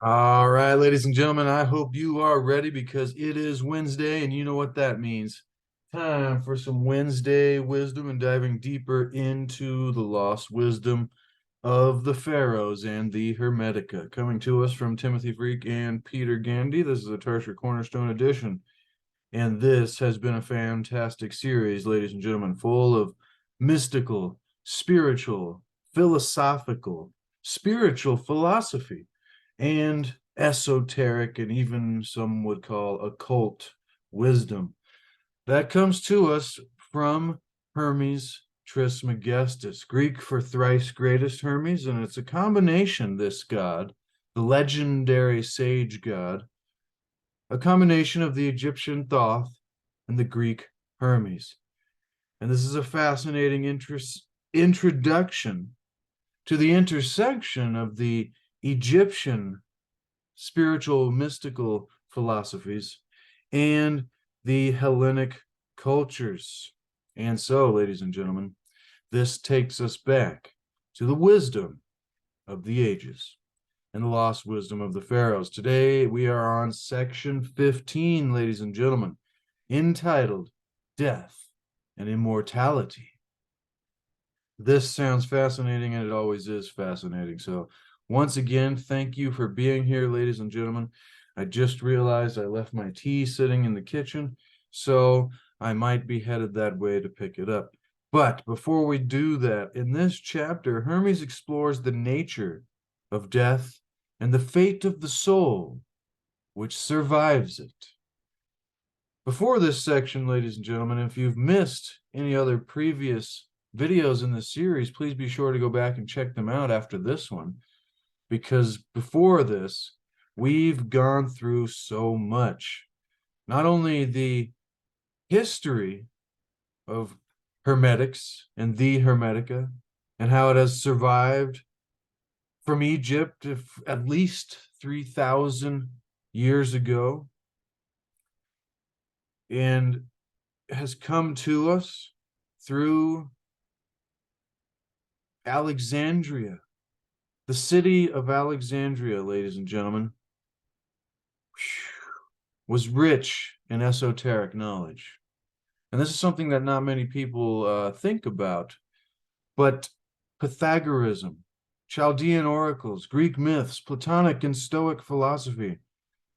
All right, ladies and gentlemen, I hope you are ready because it is Wednesday and you know what that means. Time for some Wednesday wisdom and diving deeper into the lost wisdom of the Pharaohs and the Hermetica. Coming to us from Timothy Freke and Peter Gandy. This is a Tertiary Cornerstone edition. And this has been a fantastic series, ladies and gentlemen, full of mystical, spiritual, philosophical, spiritual philosophy, and esoteric, and even some would call occult wisdom that comes to us from Hermes Trismegistus, Greek for thrice greatest Hermes, and it's a combination, this god, the legendary sage god, a combination of the Egyptian Thoth and the Greek Hermes. And this is a fascinating introduction to the intersection of the Egyptian spiritual mystical philosophies and the Hellenic cultures. And so, ladies and gentlemen, this takes us back to the wisdom of the ages and the lost wisdom of the pharaohs. Today, we are on section 15, ladies and gentlemen, entitled Death and Immortality. This sounds fascinating, and it always is fascinating. So, once again, thank you for being here, ladies and gentlemen. I just realized I left my tea sitting in the kitchen, so I might be headed that way to pick it up. But before we do that, in this chapter, Hermes explores the nature of death and the fate of the soul which survives it. Before this section, ladies and gentlemen, if you've missed any other previous videos in this series, please be sure to go back and check them out after this one, because before this, we've gone through so much. Not only the history of Hermetics and the Hermetica and how it has survived from Egypt at least 3,000 years ago and has come to us through Alexandria, the city of Alexandria, ladies and gentlemen, was rich in esoteric knowledge. And this is something that not many people think about, but Pythagoreanism, Chaldean oracles, Greek myths, Platonic and Stoic philosophy,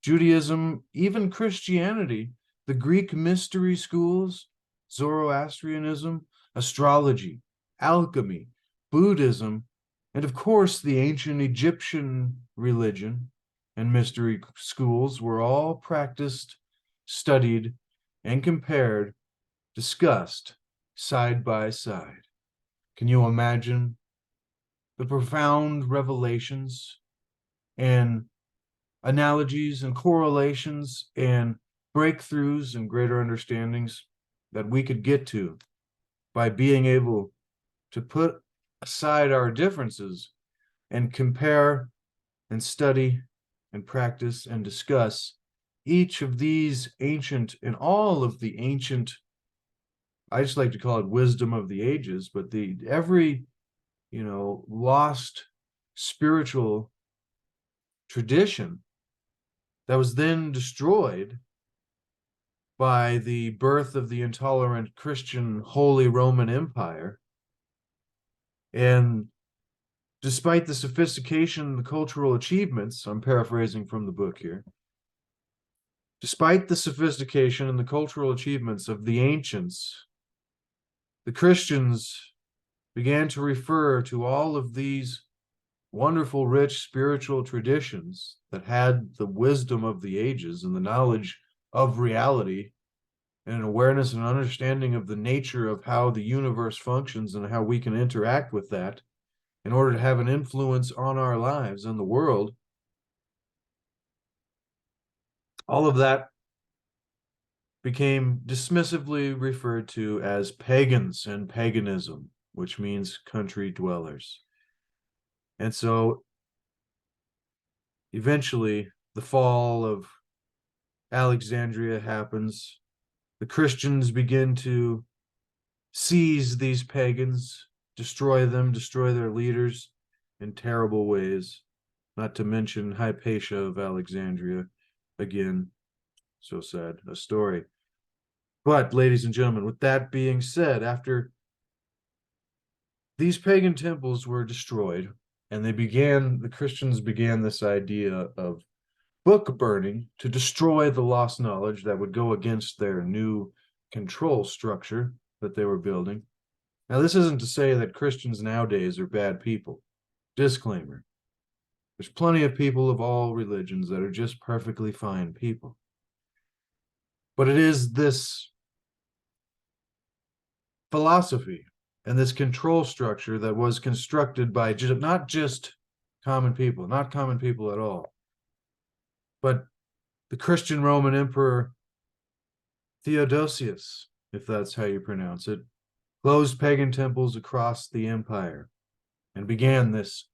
Judaism, even Christianity, the Greek mystery schools, Zoroastrianism, astrology, alchemy, Buddhism, and of course the ancient Egyptian religion and mystery schools were all practiced, studied, and compared, discussed side by side. Can you imagine the profound revelations and analogies and correlations and breakthroughs and greater understandings that we could get to by being able to put aside our differences and compare and study and practice and discuss each of these ancient and all of the ancient, I just like to call it wisdom of the ages, but the every lost spiritual tradition that was then destroyed by the birth of the intolerant Christian Holy Roman Empire. And despite the sophistication and the cultural achievements, I'm paraphrasing from the book here, despite the sophistication and the cultural achievements of the ancients, the Christians began to refer to all of these wonderful, rich spiritual traditions that had the wisdom of the ages and the knowledge of reality and an awareness and understanding of the nature of how the universe functions and how we can interact with that in order to have an influence on our lives and the world. All of that became dismissively referred to as pagans and paganism, which means country dwellers. And so eventually the fall of Alexandria happens. The Christians begin to seize these pagans, destroy them, destroy their leaders in terrible ways. not to mention Hypatia of Alexandria. Again, so sad, a story. But, ladies and gentlemen, with that being said, after these pagan temples were destroyed, and the Christians began this idea of book burning to destroy the lost knowledge that would go against their new control structure that they were building. Now, this isn't to say that Christians nowadays are bad people. Disclaimer. There's plenty of people of all religions that are just perfectly fine people. But it is this philosophy and this control structure that was constructed by not just common people, not common people at all, but the Christian Roman Emperor Theodosius, if that's how you pronounce it, closed pagan temples across the empire and began this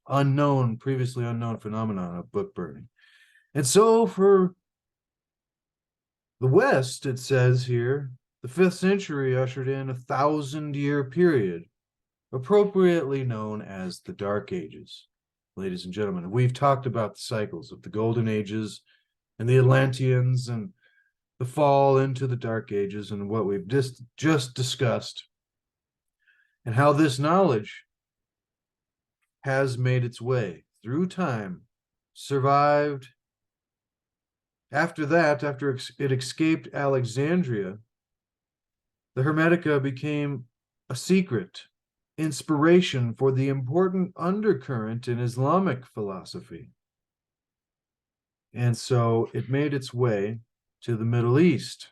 previously unknown phenomenon of book burning. And so for the West, it says here, the 5th century ushered in a 1,000-year period, appropriately known as the Dark Ages. Ladies and gentlemen, we've talked about the cycles of the Golden Ages and the Atlanteans and the fall into the Dark Ages and what we've just discussed, and how this knowledge has made its way through time, survived. After that, after it escaped Alexandria, the Hermetica became a secret inspiration for the important undercurrent in Islamic philosophy. And so it made its way to the Middle East.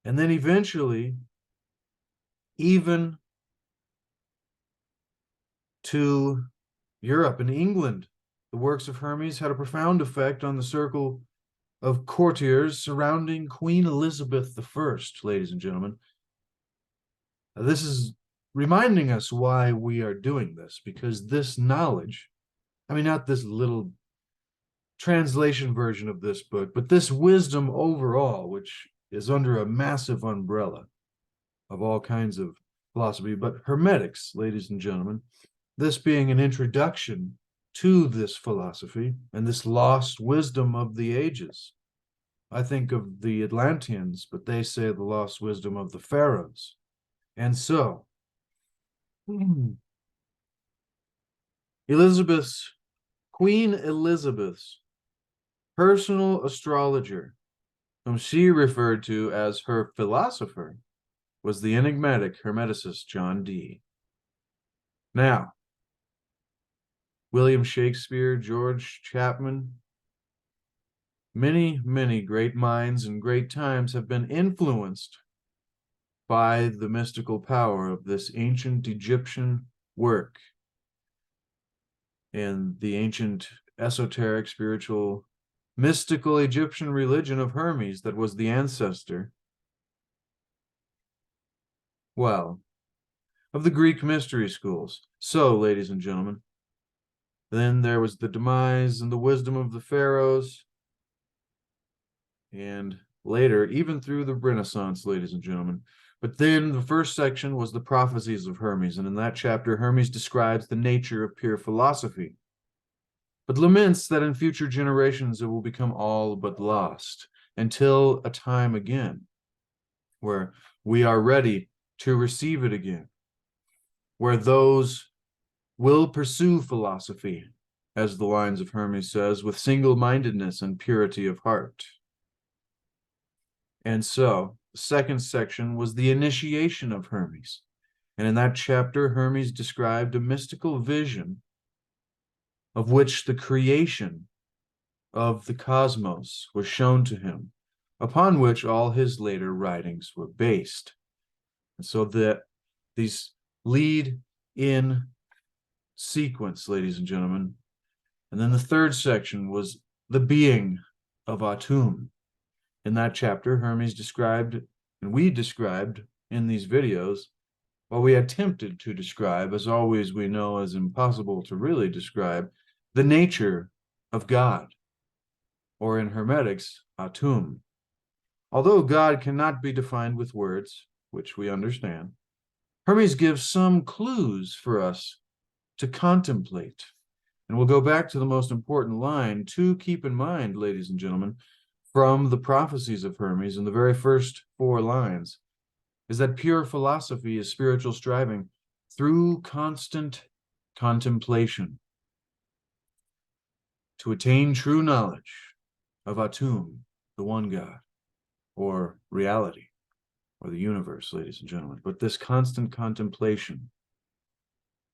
And then eventually, even to Europe and England. The works of Hermes had a profound effect on the circle of courtiers surrounding Queen Elizabeth I, ladies and gentlemen. This is reminding us why we are doing this, because this knowledge, I mean, not this little translation version of this book, but this wisdom overall, which is under a massive umbrella of all kinds of philosophy, but Hermetics, ladies and gentlemen, this being an introduction to this philosophy and this lost wisdom of the ages. I think of the Atlanteans, but they say the lost wisdom of the Pharaohs. And so, Queen Elizabeth's personal astrologer, whom she referred to as her philosopher, was the enigmatic Hermeticist John Dee. Now, William Shakespeare, George Chapman, many, many great minds and great times have been influenced by the mystical power of this ancient Egyptian work and the ancient esoteric, spiritual, mystical Egyptian religion of Hermes that was the ancestor, well, of the Greek mystery schools. So, ladies and gentlemen, then there was the demise and the wisdom of the Pharaohs, and later, even through the Renaissance, ladies and gentlemen. But then the first section was the prophecies of Hermes, and in that chapter, Hermes describes the nature of pure philosophy, but laments that in future generations it will become all but lost, until a time again where we are ready to receive it again, where those will pursue philosophy, as the lines of Hermes says, with single-mindedness and purity of heart. And so, the second section was the initiation of Hermes. And in that chapter, Hermes described a mystical vision of which the creation of the cosmos was shown to him, upon which all his later writings were based. And so these lead in sequence, ladies and gentlemen. And then the third section was the being of Atum. In that chapter, Hermes described, and we described in these videos, while we attempted to describe, as always we know is impossible to really describe, the nature of God, or in Hermetics, Atum. Although God cannot be defined with words, which we understand, Hermes gives some clues for us to contemplate. And we'll go back to the most important line to keep in mind, ladies and gentlemen, from the prophecies of Hermes in the very first 4 lines, is that pure philosophy is spiritual striving through constant contemplation to attain true knowledge of Atum, the one God, or reality, or the universe, ladies and gentlemen. But this constant contemplation.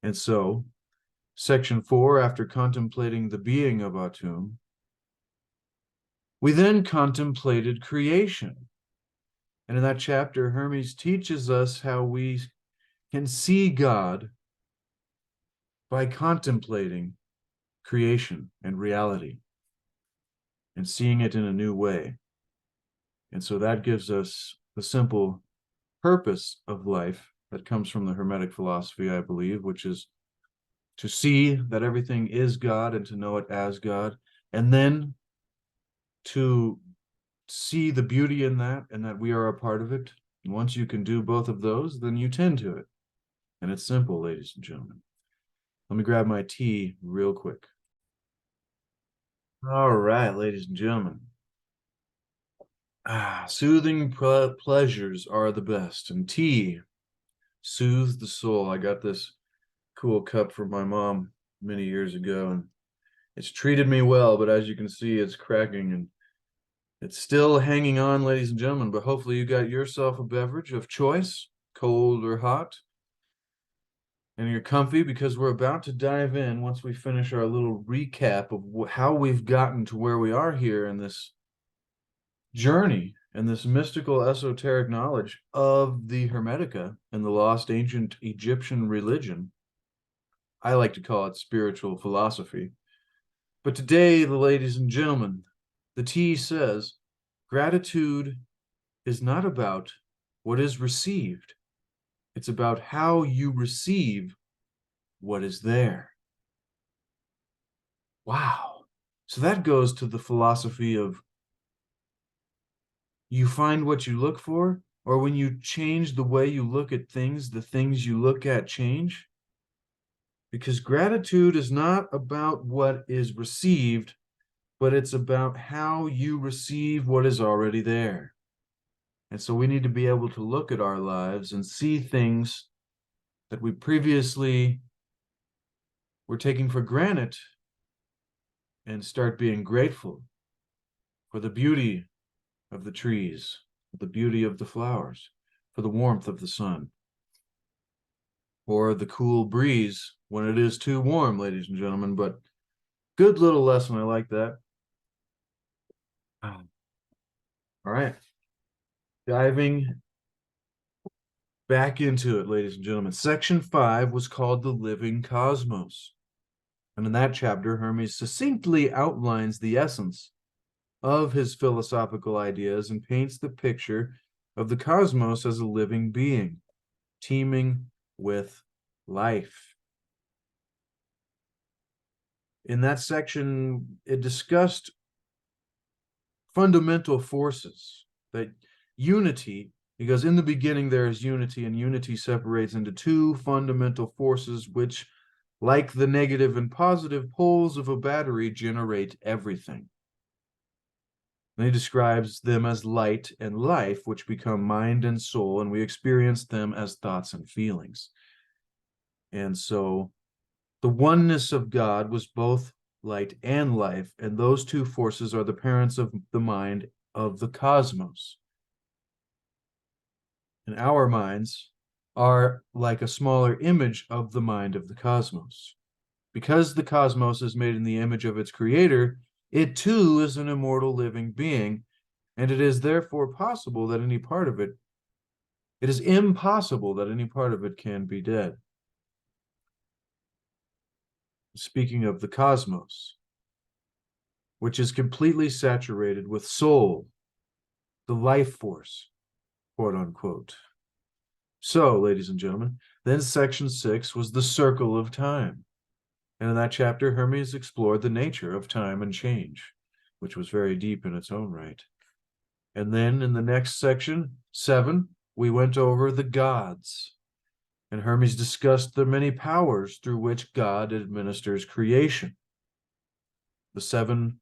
And so, section 4, after contemplating the being of Atum, we then contemplated creation. And in that chapter, Hermes teaches us how we can see God by contemplating creation and reality and seeing it in a new way. And so that gives us the simple purpose of life that comes from the Hermetic philosophy, I believe, which is to see that everything is God and to know it as God, and then to see the beauty in that and that we are a part of it. And once you can do both of those, then you tend to it. And it's simple, ladies and gentlemen. Let me grab my tea real quick. All right, ladies and gentlemen. Soothing pleasures are the best, and tea soothes the soul. I got this cool cup from my mom many years ago, and it's treated me well, but as you can see, it's cracking and it's still hanging on, ladies and gentlemen. But hopefully you got yourself a beverage of choice, cold or hot, and you're comfy, because we're about to dive in once we finish our little recap of how we've gotten to where we are here in this journey and this mystical esoteric knowledge of the Hermetica and the lost ancient Egyptian religion. I like to call it spiritual philosophy. But today, ladies and gentlemen, the T says, gratitude is not about what is received. It's about how you receive what is there. Wow. So that goes to the philosophy of you find what you look for, or when you change the way you look at things, the things you look at change. Because gratitude is not about what is received, but it's about how you receive what is already there. And so we need to be able to look at our lives and see things that we previously were taking for granted and start being grateful for the beauty of the trees, the beauty of the flowers, for the warmth of the sun, or the cool breeze when it is too warm, ladies and gentlemen. But good little lesson. I like that. All right. Diving back into it, ladies and gentlemen. Section 5 was called The Living Cosmos. And in that chapter, Hermes succinctly outlines the essence of his philosophical ideas and paints the picture of the cosmos as a living being, teeming with life. In that section, it discussed fundamental forces, that unity, because in the beginning there is unity, and unity separates into 2 fundamental forces which, like the negative and positive poles of a battery, generate everything. And he describes them as light and life, which become mind and soul, and we experience them as thoughts and feelings. And so the oneness of God was both light and life, and those 2 forces are the parents of the mind of the cosmos. And our minds are like a smaller image of the mind of the cosmos. Because the cosmos is made in the image of its creator, it too is an immortal living being, and it is therefore possible that any part of it, it is impossible that any part of it can be dead. Speaking of the cosmos, which is completely saturated with soul, the life force, quote unquote. So, ladies and gentlemen, then section 6 was the circle of time. And in that chapter, Hermes explored the nature of time and change, which was very deep in its own right. And then in the next section, 7, we went over the gods. And Hermes discussed the many powers through which God administers creation. the 7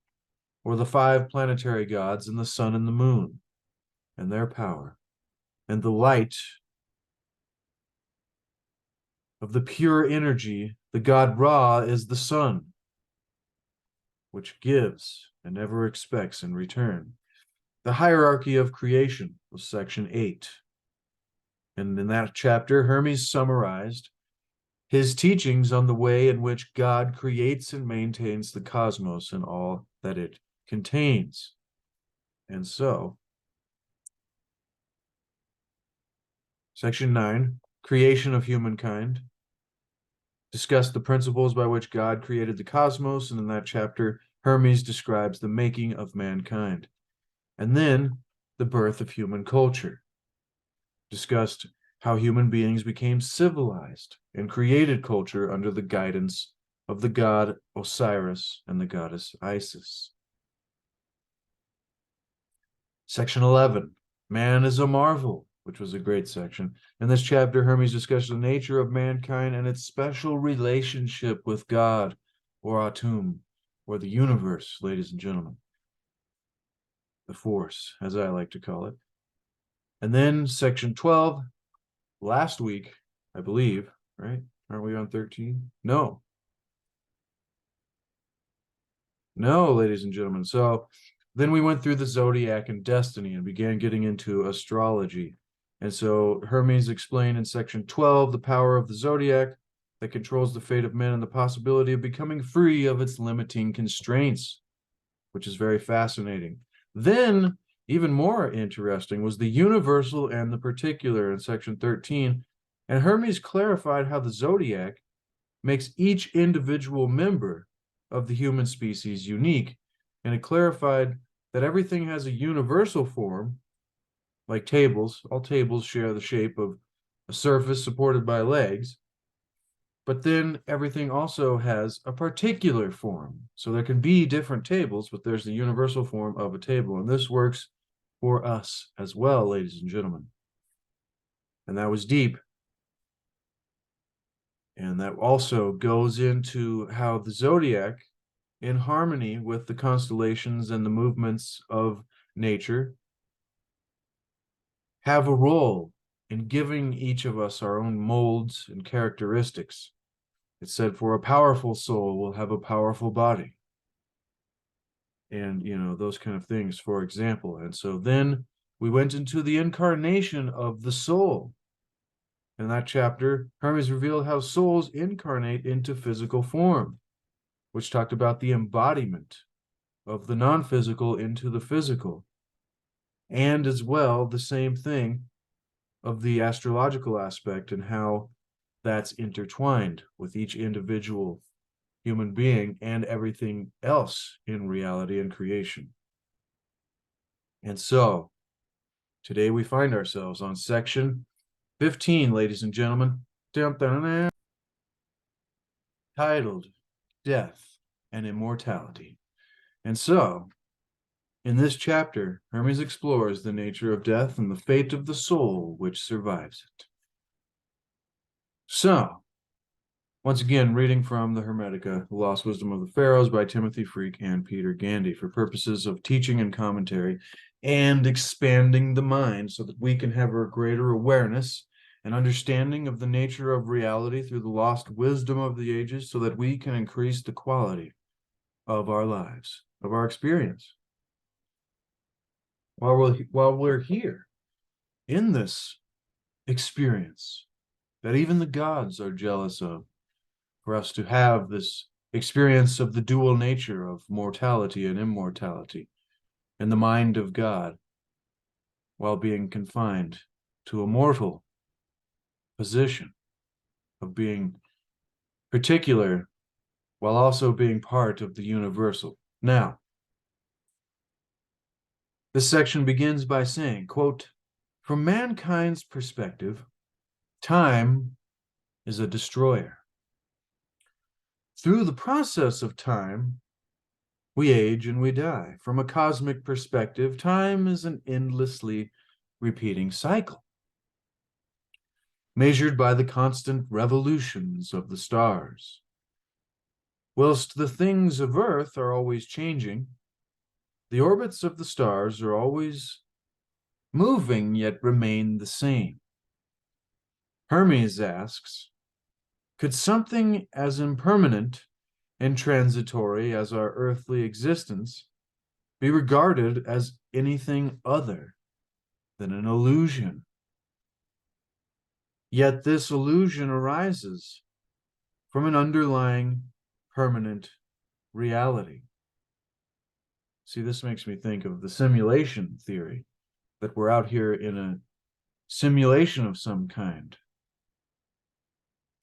or the 5 planetary gods, and the sun and the moon, and their power, and the light of the pure energy, the god Ra is the sun, which gives and never expects in return. The hierarchy of creation was section 8. And in that chapter, Hermes summarized his teachings on the way in which God creates and maintains the cosmos and all that it contains. And so, section 9, creation of humankind, discussed the principles by which God created the cosmos, and in that chapter, Hermes describes the making of mankind. And then, the birth of human culture, discussed how human beings became civilized and created culture under the guidance of the god Osiris and the goddess Isis. Section 11, Man is a Marvel, which was a great section. In this chapter, Hermes discusses the nature of mankind and its special relationship with God, or Atum, or the universe, ladies and gentlemen. The Force, as I like to call it. And then section 12, last week, I believe, right? Aren't we on 13? No, ladies and gentlemen. So then we went through the zodiac and destiny and began getting into astrology. And so Hermes explained in section 12 the power of the zodiac that controls the fate of men and the possibility of becoming free of its limiting constraints, which is very fascinating. Then, even more interesting, was the universal and the particular in section 13. And Hermes clarified how the zodiac makes each individual member of the human species unique. And it clarified that everything has a universal form, like tables. All tables share the shape of a surface supported by legs. But then everything also has a particular form. So there can be different tables, but there's the universal form of a table. And this works for us as well, ladies and gentlemen. And that was deep. And that also goes into how the zodiac, in harmony with the constellations and the movements of nature, have a role in giving each of us our own molds and characteristics. It said, for a powerful soul will have a powerful body. And, those kind of things, for example. And so then we went into the incarnation of the soul. In that chapter, Hermes revealed how souls incarnate into physical form, which talked about the embodiment of the non-physical into the physical. And as well, the same thing of the astrological aspect and how that's intertwined with each individual human being and everything else in reality and creation. And so, today we find ourselves on section 15, ladies and gentlemen, titled Death and Immortality. And so, in this chapter, Hermes explores the nature of death and the fate of the soul which survives it. So, once again, reading from the Hermetica, The Lost Wisdom of the Pharaohs by Timothy Freke and Peter Gandy for purposes of teaching and commentary and expanding the mind so that we can have a greater awareness and understanding of the nature of reality through the lost wisdom of the ages so that we can increase the quality of our lives, of our experience. While we're here in this experience that even the gods are jealous of, for us to have this experience of the dual nature of mortality and immortality in the mind of God while being confined to a mortal position of being particular while also being part of the universal. Now, this section begins by saying, quote, from mankind's perspective, time is a destroyer. Through the process of time, we age and we die. From a cosmic perspective, time is an endlessly repeating cycle, measured by the constant revolutions of the stars. Whilst the things of earth are always changing, the orbits of the stars are always moving yet remain the same. Hermes asks, could something as impermanent and transitory as our earthly existence be regarded as anything other than an illusion? Yet this illusion arises from an underlying permanent reality. See, this makes me think of the simulation theory, that we're out here in a simulation of some kind.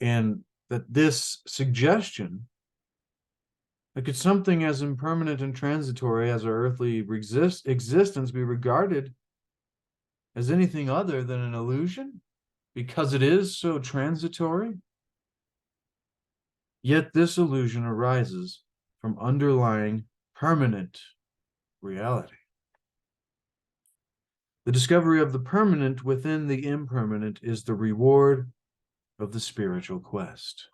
And that this suggestion that could something as impermanent and transitory as our earthly existence be regarded as anything other than an illusion because it is so transitory? Yet this illusion arises from underlying permanent reality. The discovery of the permanent within the impermanent is the reward of the spiritual quest.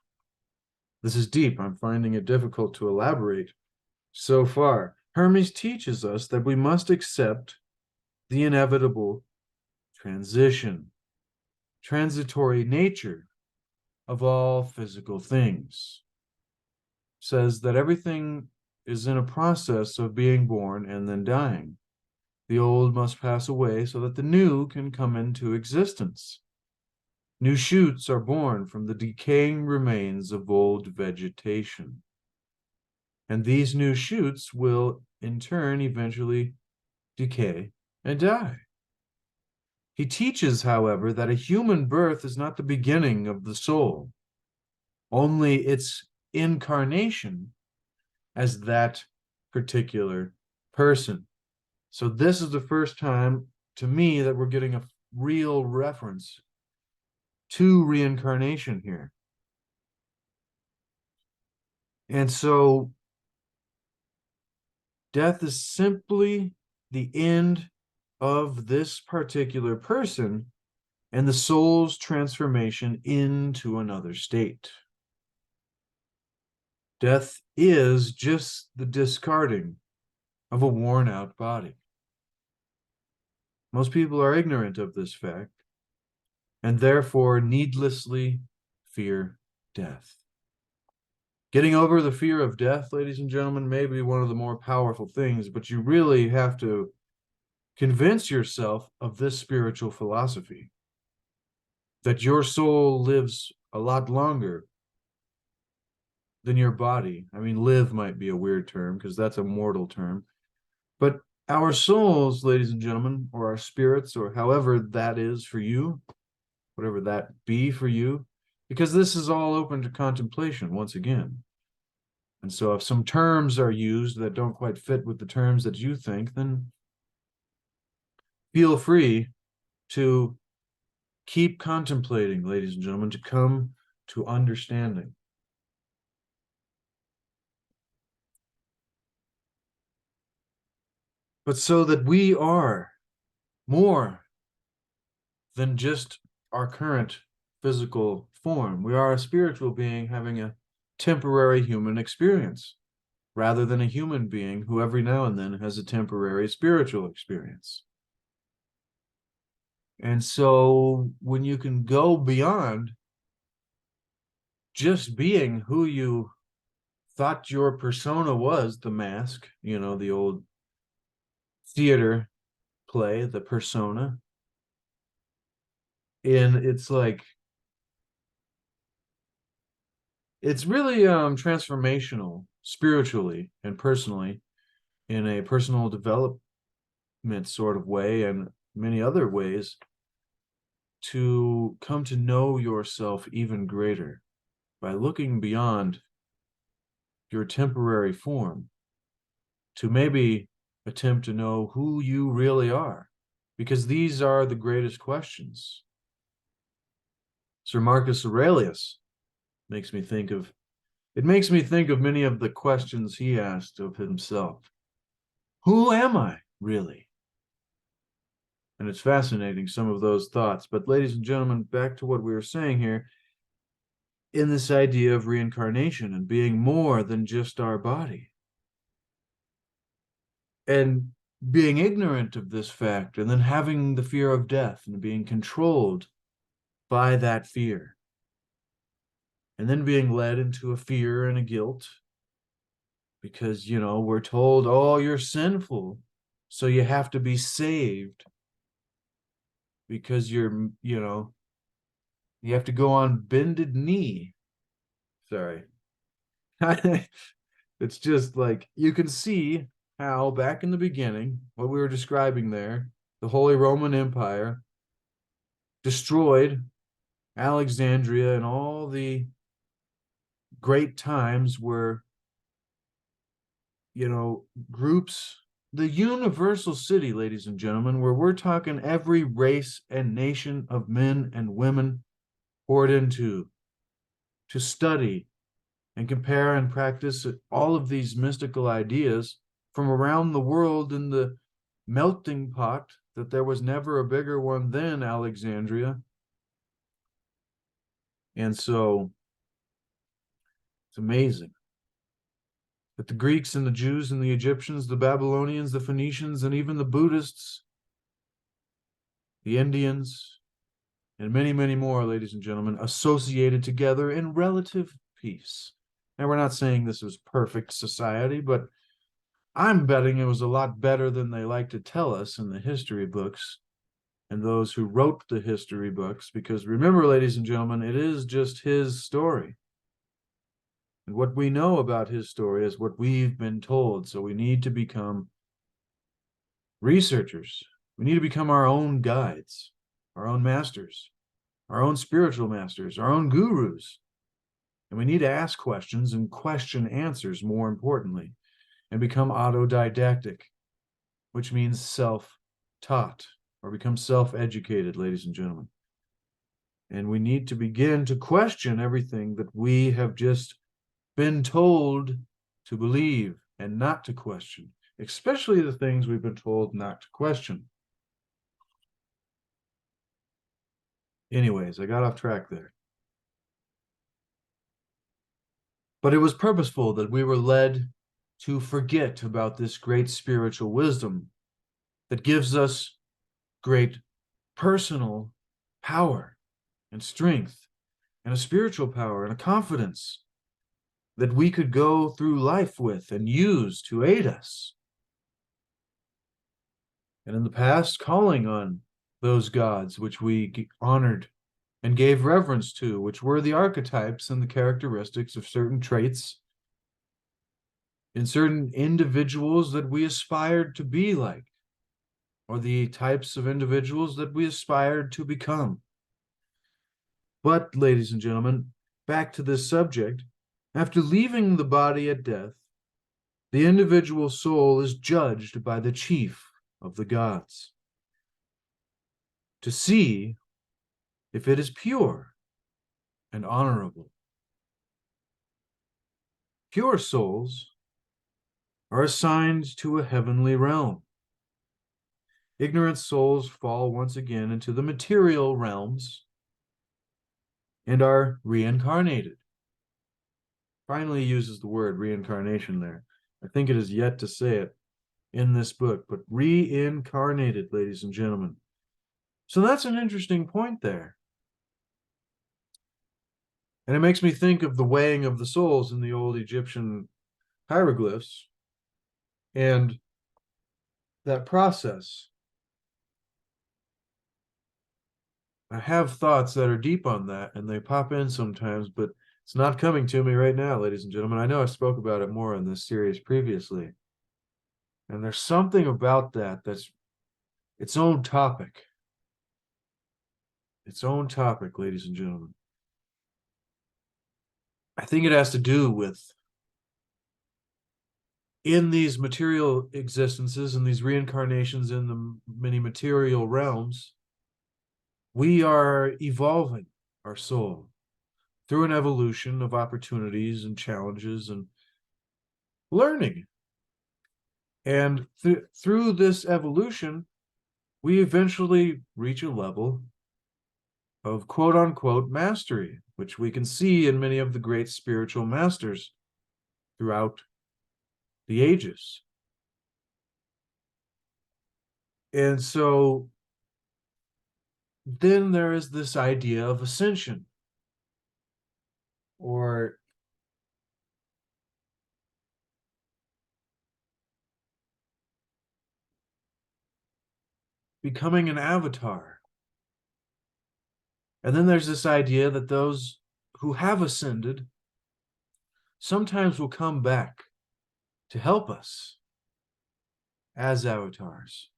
This is deep. I'm finding it difficult to elaborate so far. Hermes teaches us that we must accept the inevitable transitory nature of all physical things. Says that everything is in a process of being born and then dying. The old must pass away so that the new can come into existence. New shoots are born from the decaying remains of old vegetation. And these new shoots will, in turn, eventually decay and die. He teaches, however, that a human birth is not the beginning of the soul, only its incarnation as that particular person. So this is the first time, to me, that we're getting a real reference to reincarnation here. And so death is simply the end of this particular person and the soul's transformation into another state. Death is just the discarding of a worn-out body. Most people are ignorant of this fact and therefore needlessly fear death. Getting over the fear of death, ladies and gentlemen, may be one of the more powerful things, but you really have to convince yourself of this spiritual philosophy, that your soul lives a lot longer than your body. I mean, live might be a weird term because that's a mortal term, but our souls, ladies and gentlemen, or our spirits, or however that is for you, whatever that be for you, because this is all open to contemplation once again. And so if some terms are used that don't quite fit with the terms that you think, then feel free to keep contemplating, ladies and gentlemen, to come to understanding. But so that we are more than just our current physical form. We are a spiritual being having a temporary human experience, rather than a human being who every now and then has a temporary spiritual experience. And so when you can go beyond just being who you thought your persona was, the mask, you know, the old theater play, the persona, and it's like, it's really transformational spiritually and personally, in a personal development sort of way and many other ways, to come to know yourself even greater by looking beyond your temporary form to maybe attempt to know who you really are, because these are the greatest questions. Sir Marcus Aurelius makes me think of many of the questions he asked of himself. Who am I really? And it's fascinating, some of those thoughts. But ladies and gentlemen, back to what we were saying here. in this idea of reincarnation and being more than just our body. And being ignorant of this fact, and then having the fear of death and being controlled by that fear, and then being led into a fear and a guilt because, we're told, oh, you're sinful, so you have to be saved because you have to go on bended knee. Sorry. It's just like you can see how back in the beginning, what we were describing there, the Holy Roman Empire destroyed Alexandria and all the great times where, groups, the universal city, ladies and gentlemen, where we're talking every race and nation of men and women poured into to study and compare and practice all of these mystical ideas from around the world in the melting pot that there was never a bigger one than Alexandria. And so it's amazing that the Greeks and the Jews and the Egyptians, the Babylonians, the Phoenicians, and even the Buddhists, the Indians, and many, many more, ladies and gentlemen, associated together in relative peace. Now, we're not saying this was perfect society, but I'm betting it was a lot better than they like to tell us in the history books and those who wrote the history books, because remember, ladies and gentlemen, it is just his story. And what we know about his story is what we've been told. So we need to become researchers. We need to become our own guides, our own masters, our own spiritual masters, our own gurus. And we need to ask questions and question answers, more importantly, and become autodidactic, which means self-taught or become self-educated, ladies and gentlemen. And we need to begin to question everything that we have just been told to believe and not to question, especially the things we've been told not to question. Anyways, I got off track there. But it was purposeful that we were led to forget about this great spiritual wisdom that gives us great personal power and strength and a spiritual power and a confidence that we could go through life with and use to aid us. And in the past, calling on those gods which we honored and gave reverence to, which were the archetypes and the characteristics of certain traits in certain individuals that we aspired to be like, or the types of individuals that we aspired to become. But, ladies and gentlemen, back to this subject, after leaving the body at death, the individual soul is judged by the chief of the gods to see if it is pure and honorable. Pure souls are assigned to a heavenly realm. Ignorant souls fall once again into the material realms and are reincarnated. Finally uses the word reincarnation there. I think it is yet to say it in this book, but reincarnated, ladies and gentlemen. So that's an interesting point there. And it makes me think of the weighing of the souls in the old Egyptian hieroglyphs and that process. I have thoughts that are deep on that, and they pop in sometimes, but it's not coming to me right now, ladies and gentlemen. I know I spoke about it more in this series previously. And there's something about that that's its own topic. Its own topic, ladies and gentlemen. I think it has to do with in these material existences and these reincarnations in the many material realms, we are evolving our soul through an evolution of opportunities and challenges and learning. And through this evolution, we eventually reach a level of quote unquote mastery. which we can see in many of the great spiritual masters throughout the ages. And so then there is this idea of ascension, or becoming an avatar. And then there's this idea that those who have ascended sometimes will come back to help us as avatars.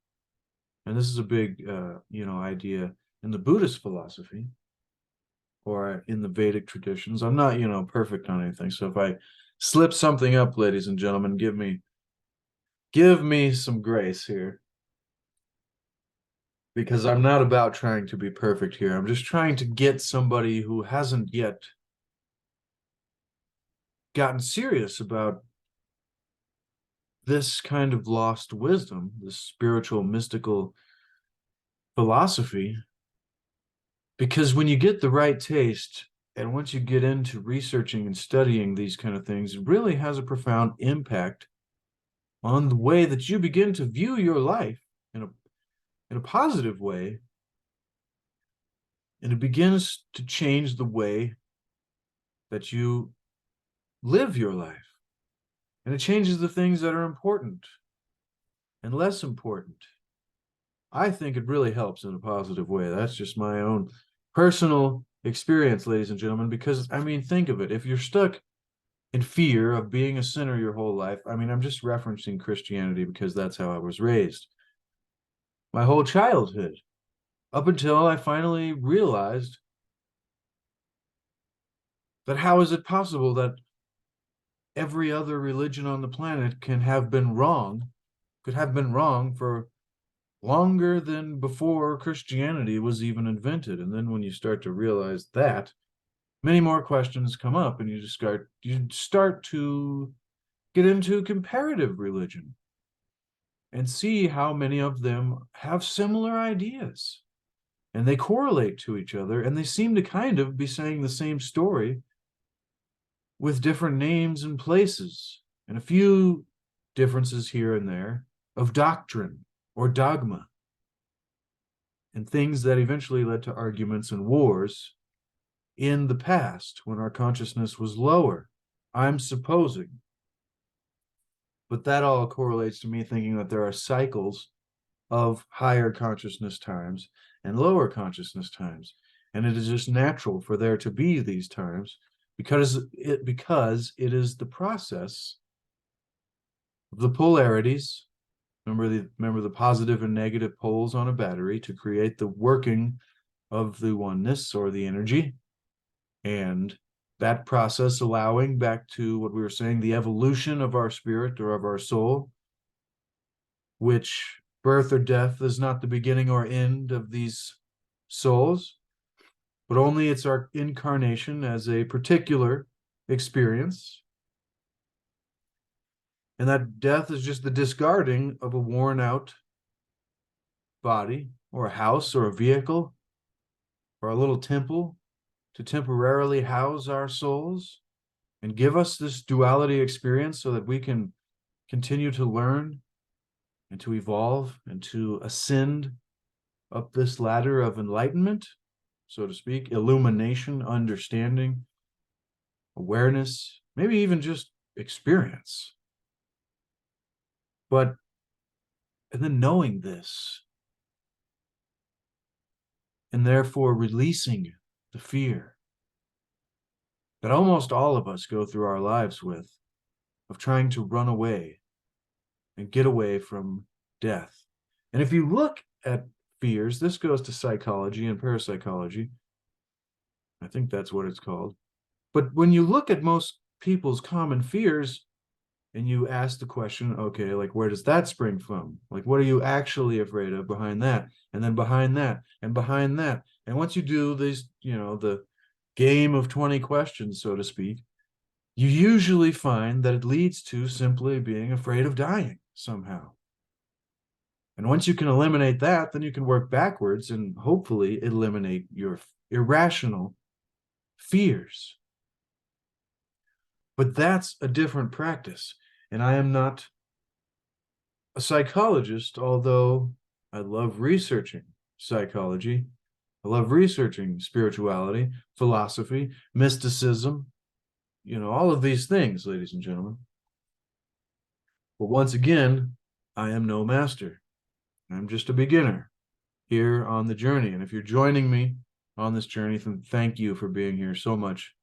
And this is a big, idea in the Buddhist philosophy or in the Vedic traditions. I'm not, perfect on anything. So if I slip something up, ladies and gentlemen, give me some grace here, because I'm not about trying to be perfect here. I'm just trying to get somebody who hasn't yet gotten serious about this kind of lost wisdom, this spiritual, mystical philosophy. Because when you get the right taste, and once you get into researching and studying these kind of things, it really has a profound impact on the way that you begin to view your life in a positive way. And it begins to change the way that you live your life. And it changes the things that are important and less important. I think it really helps in a positive way. That's just my own personal experience, ladies and gentlemen, because, think of it. If you're stuck in fear of being a sinner your whole life, I'm just referencing Christianity because that's how I was raised. My whole childhood, up until I finally realized that how is it possible that every other religion on the planet could have been wrong for longer than before Christianity was even invented. And then when you start to realize that, many more questions come up, and you start to get into comparative religion and see how many of them have similar ideas, and they correlate to each other, and they seem to kind of be saying the same story with different names and places, and a few differences here and there of doctrine or dogma, and things that eventually led to arguments and wars in the past when our consciousness was lower, I'm supposing. But that all correlates to me thinking that there are cycles of higher consciousness times and lower consciousness times. And it is just natural for there to be these times because it is the process of the polarities. Remember the positive and negative poles on a battery to create the working of the oneness or the energy. And that process allowing, back to what we were saying, the evolution of our spirit or of our soul, which birth or death is not the beginning or end of these souls, but only it's our incarnation as a particular experience. And that death is just the discarding of a worn out body or a house or a vehicle or a little temple to temporarily house our souls and give us this duality experience so that we can continue to learn and to evolve and to ascend up this ladder of enlightenment, so to speak, illumination, understanding, awareness, maybe even just experience. And then knowing this, and therefore releasing the fear that almost all of us go through our lives with, of trying to run away and get away from death. And if you look at fears, this goes to psychology and parapsychology. I think that's what it's called. But when you look at most people's common fears and you ask the question, okay, like, where does that spring from? Like, what are you actually afraid of behind that? And then behind that, and behind that. And once you do these, the game of 20 questions, so to speak, you usually find that it leads to simply being afraid of dying somehow. And once you can eliminate that, then you can work backwards and hopefully eliminate your irrational fears. But that's a different practice. And I am not a psychologist, although I love researching psychology. I love researching spirituality, philosophy, mysticism, all of these things, ladies and gentlemen. But once again, I am no master. I'm just a beginner here on the journey. And if you're joining me on this journey, then thank you for being here so much.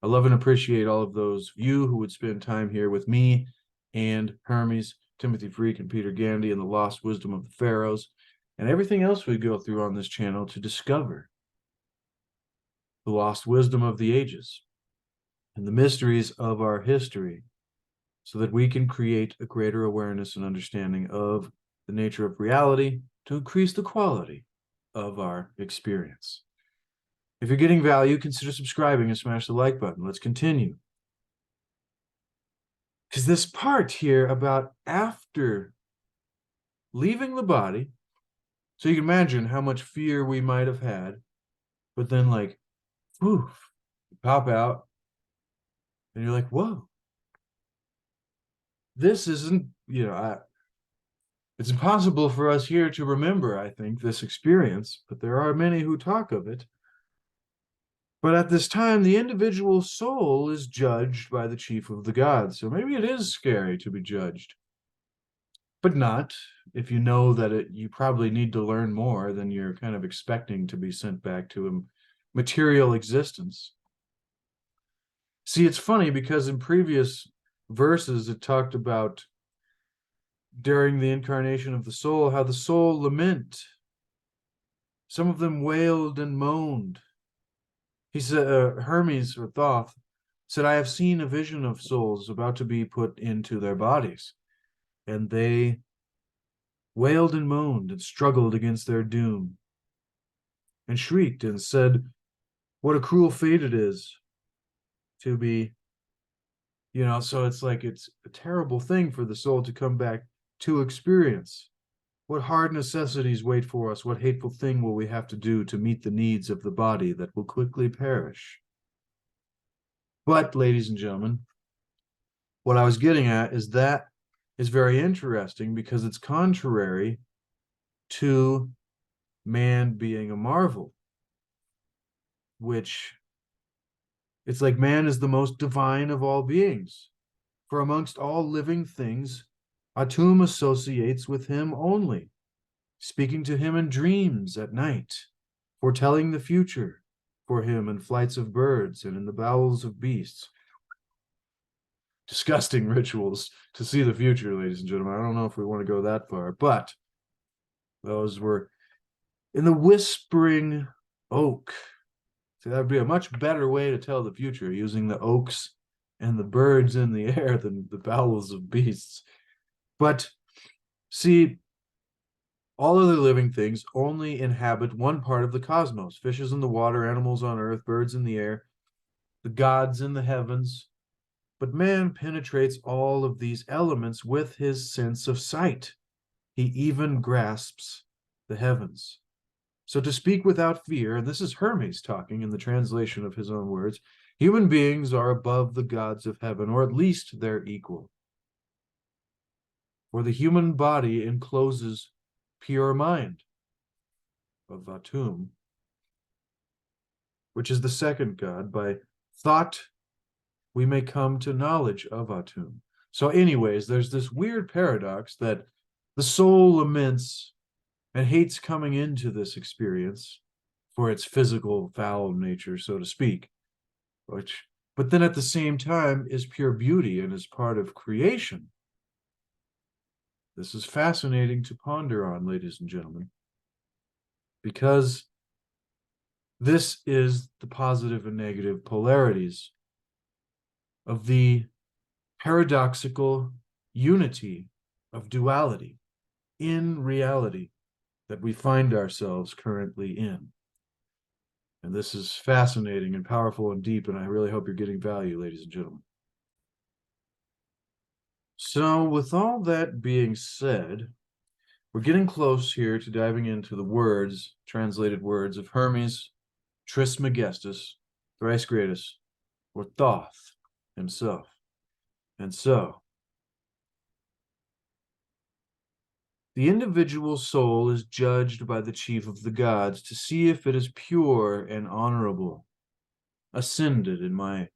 I love and appreciate all of those of you who would spend time here with me and Hermes, Timothy Freke, and Peter Gandy, and the lost wisdom of the Pharaohs, and everything else we go through on this channel to discover the lost wisdom of the ages and the mysteries of our history, so that we can create a greater awareness and understanding of the nature of reality to increase the quality of our experience. If you're getting value, consider subscribing and smash the like button. Let's continue. Because this part here about after leaving the body, so you can imagine how much fear we might have had, but then like, whew, you pop out and you're like, whoa, this isn't, it's impossible for us here to remember, I think, this experience, but there are many who talk of it. But at this time, the individual soul is judged by the chief of the gods. So maybe it is scary to be judged, but not if you know that you probably need to learn more than you're kind of expecting to be sent back to a material existence. See, it's funny because in previous verses, it talked about during the incarnation of the soul, how the soul lament. Some of them wailed and moaned. He said, Hermes or Thoth said, I have seen a vision of souls about to be put into their bodies, and they wailed and moaned and struggled against their doom and shrieked and said, what a cruel fate it is to be, so it's like it's a terrible thing for the soul to come back to experience. What hard necessities wait for us? What hateful thing will we have to do to meet the needs of the body that will quickly perish? But, ladies and gentlemen, what I was getting at is that is very interesting because it's contrary to man being a marvel, which it's like man is the most divine of all beings. For amongst all living things, Atum associates with him only, speaking to him in dreams at night, foretelling the future for him in flights of birds and in the bowels of beasts. Disgusting rituals to see the future, ladies and gentlemen. I don't know if we want to go that far, but those were in the whispering oak. So that would be a much better way to tell the future, using the oaks and the birds in the air than the bowels of beasts. But see, all other living things only inhabit one part of the cosmos: fishes in the water, animals on earth, birds in the air, the gods in the heavens. But man penetrates all of these elements with his sense of sight. He even grasps the heavens. So to speak without fear, and this is Hermes talking in the translation of his own words, human beings are above the gods of heaven, or at least their equal. For the human body encloses pure mind of Atum, which is the second god. By thought, we may come to knowledge of Atum. So anyways, there's this weird paradox that the soul laments and hates coming into this experience for its physical foul nature, so to speak, but then at the same time is pure beauty and is part of creation. This is fascinating to ponder on, ladies and gentlemen, because this is the positive and negative polarities of the paradoxical unity of duality in reality that we find ourselves currently in. And this is fascinating and powerful and deep, and I really hope you're getting value, ladies and gentlemen. So with all that being said, we're getting close here to diving into the words, translated words of Hermes Trismegistus, thrice greatest, or Thoth himself. And so, the individual soul is judged by the chief of the gods to see if it is pure and honorable, ascended in my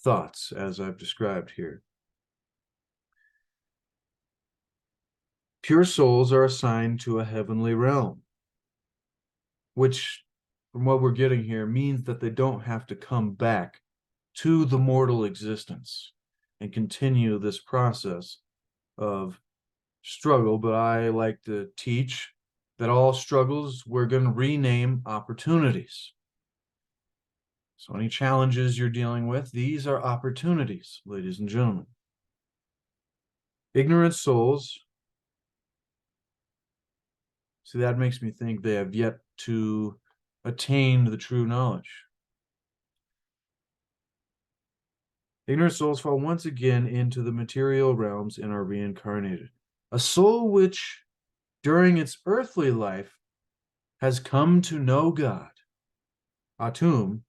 thoughts as I've described here. Pure souls are assigned to a heavenly realm, which, from what we're getting here, means that they don't have to come back to the mortal existence and continue this process of struggle. But I like to teach that all struggles we're going to rename opportunities. So any challenges you're dealing with, these are opportunities, ladies and gentlemen. Ignorant souls, see, that makes me think they have yet to attain the true knowledge. Ignorant souls fall once again into the material realms and are reincarnated. A soul which, during its earthly life, has come to know God, Atum,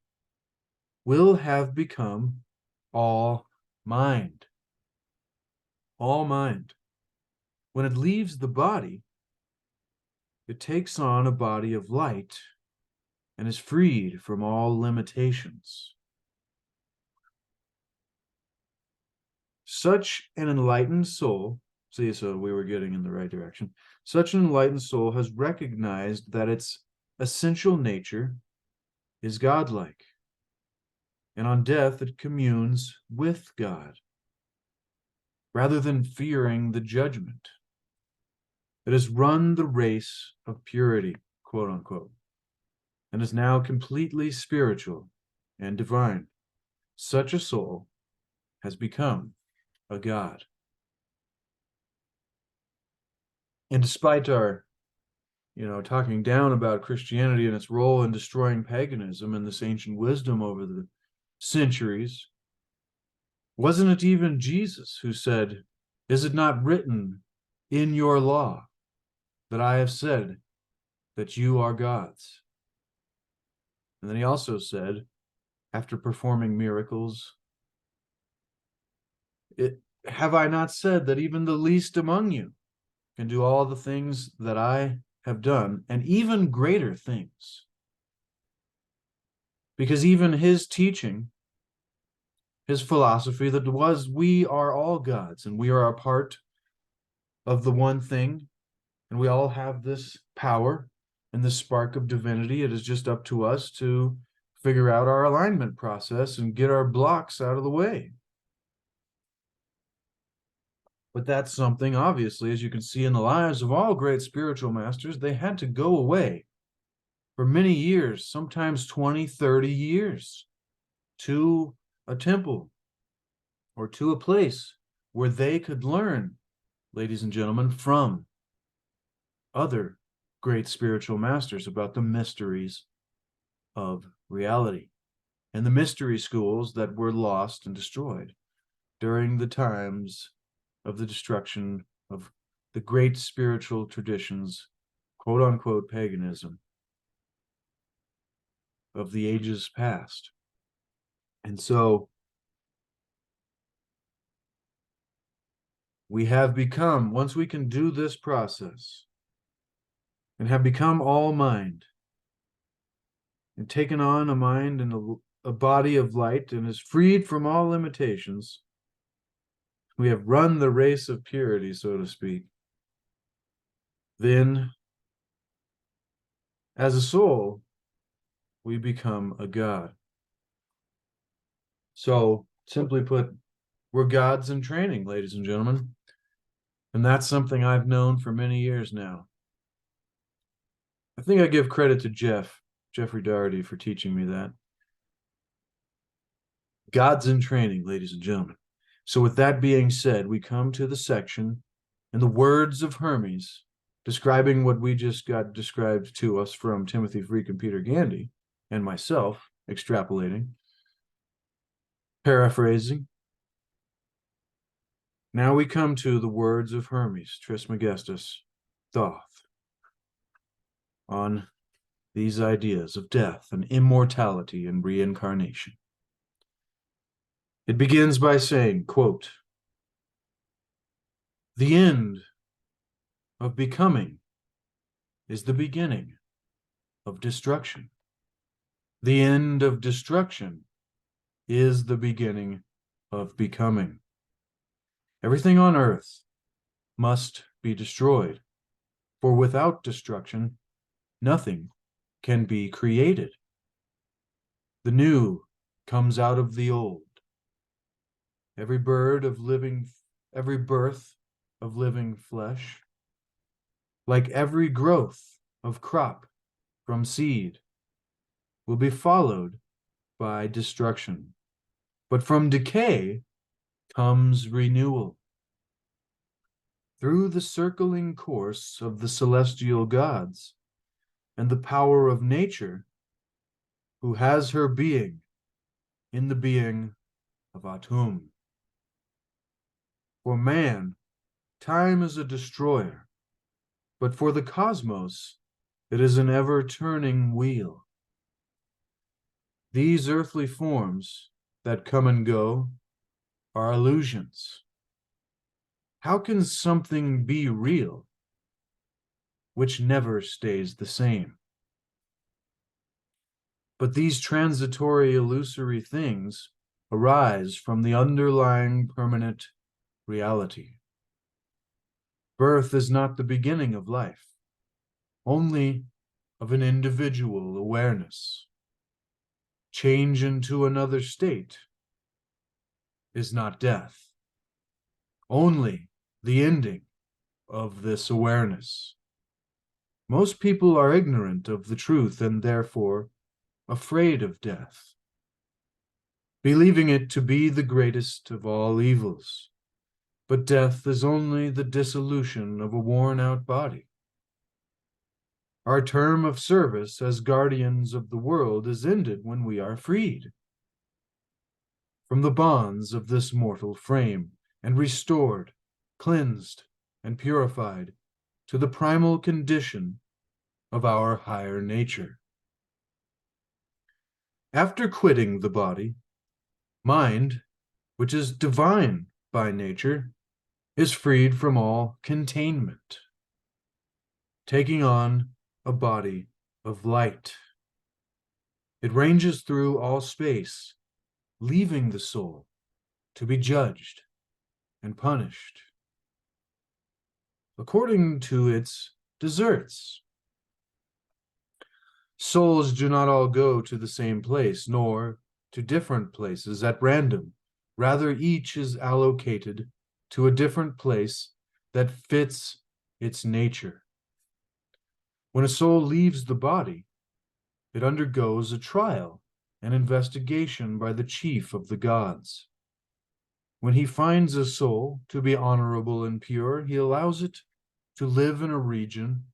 will have become all mind. All mind. When it leaves the body, it takes on a body of light and is freed from all limitations. Such an enlightened soul, see, so we were getting in the right direction. Such an enlightened soul has recognized that its essential nature is godlike, and on death it communes with God, rather than fearing the judgment. It has run the race of purity, quote unquote, and is now completely spiritual and divine. Such a soul has become a god. And despite our, talking down about Christianity and its role in destroying paganism and this ancient wisdom over the centuries, wasn't it even Jesus who said, "Is it not written in your law that I have said that you are gods?" And then he also said, after performing miracles, have I not said that even the least among you can do all the things that I have done, and even greater things? Because even his teaching, his philosophy that was, we are all gods and we are a part of the one thing, and we all have this power and this spark of divinity. It is just up to us to figure out our alignment process and get our blocks out of the way. But that's something, obviously, as you can see in the lives of all great spiritual masters, they had to go away for many years, sometimes 20, 30 years, to a temple or to a place where they could learn, ladies and gentlemen, from other great spiritual masters about the mysteries of reality and the mystery schools that were lost and destroyed during the times of the destruction of the great spiritual traditions, quote unquote paganism, of the ages past. And so we have become, once we can do this process and have become all mind and taken on a mind and a body of light and is freed from all limitations, we have run the race of purity, so to speak. Then, as a soul, we become a god. So, simply put, we're gods in training, ladies and gentlemen. And that's something I've known for many years now. I think I give credit to Jeffrey Doherty, for teaching me that. Gods in training, ladies and gentlemen. So with that being said, we come to the section in the words of Hermes, describing what we just got described to us from Timothy Freke and Peter Gandy, and myself, extrapolating, paraphrasing. Now we come to the words of Hermes Trismegistus, Thoth, on these ideas of death and immortality and reincarnation. It begins by saying, quote, "The end of becoming is the beginning of destruction. The end of destruction is the beginning of becoming. Everything on earth must be destroyed, for without destruction, nothing can be created. The new comes out of the old. Every birth of living flesh, like every growth of crop from seed, will be followed by destruction. But from decay comes renewal. Through the circling course of the celestial gods and the power of nature, who has her being in the being of Atum. For man, time is a destroyer, but for the cosmos, it is an ever-turning wheel. These earthly forms that come and go are illusions. How can something be real which never stays the same? But these transitory, illusory things arise from the underlying permanent reality. Birth is not the beginning of life, only of an individual awareness. Change into another state is not death, only the ending of this awareness. Most people are ignorant of the truth and therefore afraid of death, believing it to be the greatest of all evils. But death is only the dissolution of a worn-out body. Our term of service as guardians of the world is ended when we are freed from the bonds of this mortal frame and restored, cleansed, and purified to the primal condition of our higher nature. After quitting the body, mind, which is divine by nature, is freed from all containment, taking on a body of light. It ranges through all space, leaving the soul to be judged and punished according to its deserts. Souls do not all go to the same place, nor to different places at random. Rather, each is allocated to a different place that fits its nature. When a soul leaves the body, it undergoes a trial and investigation by the chief of the gods. When he finds a soul to be honorable and pure, he allows it to live in a region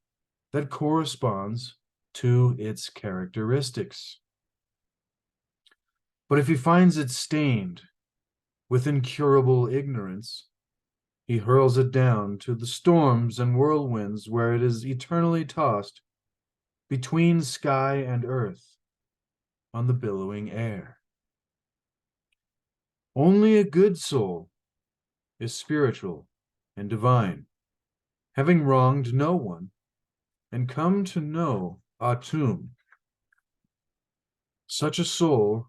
that corresponds to its characteristics. But if he finds it stained with incurable ignorance, he hurls it down to the storms and whirlwinds where it is eternally tossed between sky and earth on the billowing air. Only a good soul is spiritual and divine, having wronged no one and come to know Atum. Such a soul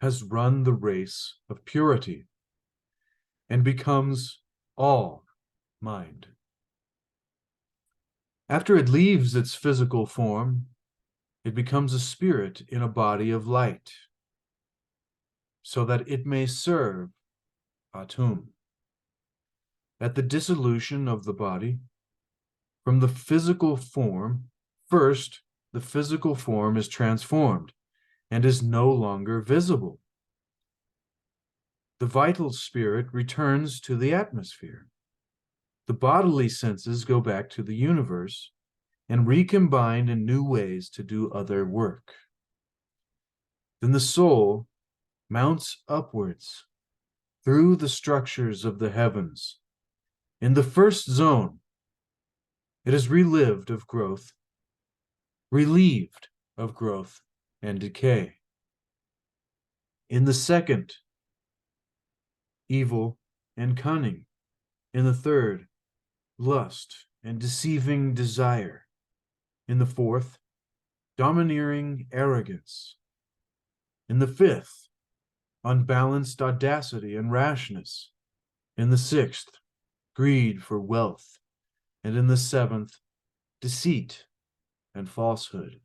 has run the race of purity and becomes all mind. After it leaves its physical form, it becomes a spirit in a body of light, so that it may serve Atum. At the dissolution of the body, from the physical form, first the physical form is transformed and is no longer visible. The vital spirit returns to the atmosphere. The bodily senses go back to the universe and recombine in new ways to do other work. Then the soul mounts upwards through the structures of the heavens. In the first zone, it is relived of growth, relieved of growth and decay. In the second, evil and cunning. In the third, lust and deceiving desire. In the fourth, domineering arrogance. In the fifth, unbalanced audacity and rashness. In the sixth, greed for wealth. And in the seventh, deceit and falsehood.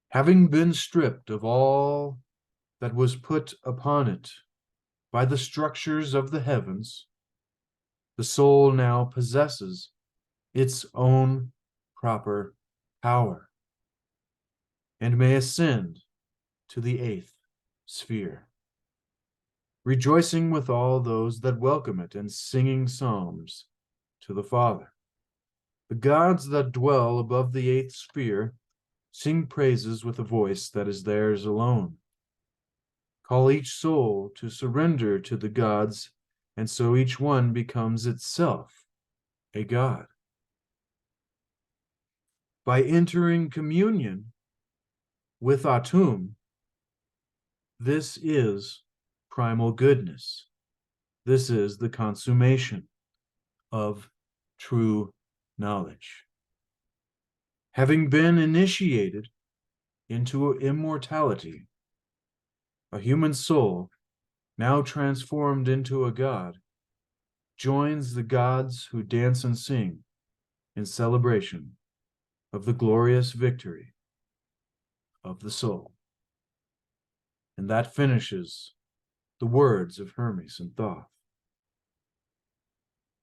Having been stripped of all that was put upon it by the structures of the heavens, the soul now possesses its own proper power and may ascend to the eighth sphere, rejoicing with all those that welcome it and singing psalms to the Father. The gods that dwell above the eighth sphere sing praises with a voice that is theirs alone. Call each soul to surrender to the gods, and so each one becomes itself a god. By entering communion with Atum, this is primal goodness. This is the consummation of true knowledge. Having been initiated into immortality, a human soul, now transformed into a god, joins the gods who dance and sing in celebration of the glorious victory of the soul. And that finishes the words of Hermes and Thoth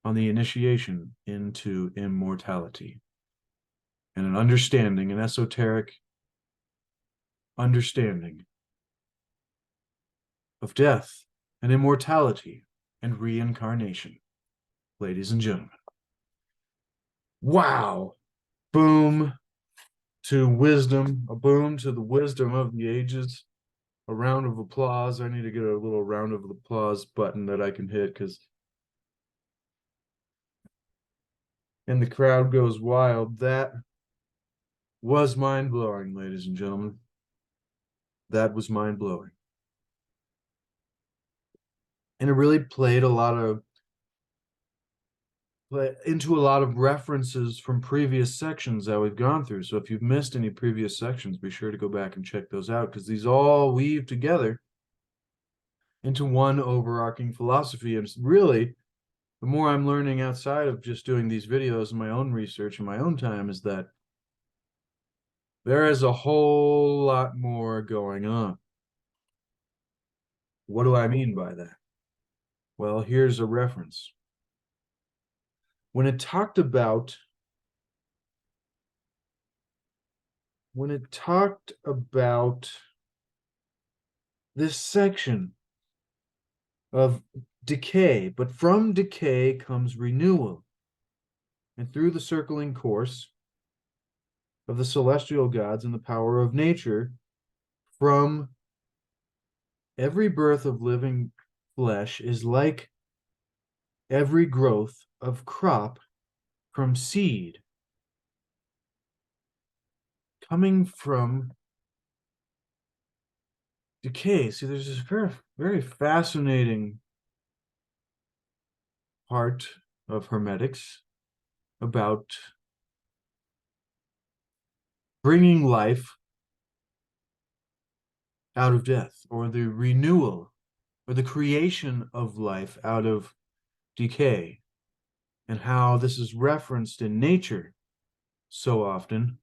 on the initiation into immortality and an understanding, an esoteric understanding of death and immortality and reincarnation. Ladies and gentlemen. Wow. Boom to wisdom, a boom to the wisdom of the ages. A round of applause. I need to get a little round of applause button that I can hit and the crowd goes wild. That was mind-blowing, ladies and gentlemen. That was mind-blowing. And it really played into a lot of references from previous sections that we've gone through. So if you've missed any previous sections, be sure to go back and check those out, because these all weave together into one overarching philosophy. And it's really, the more I'm learning outside of just doing these videos and my own research and my own time, is that there is a whole lot more going on. What do I mean by that? Well, here's a reference. When it talked about this section of decay, but from decay comes renewal. And through the circling course of the celestial gods and the power of nature, from every birth of living flesh is like every growth of crop from seed, coming from decay. See, there's this very, very fascinating part of Hermetics about bringing life out of death, or the renewal, or the creation of life out of decay, and how this is referenced in nature so often,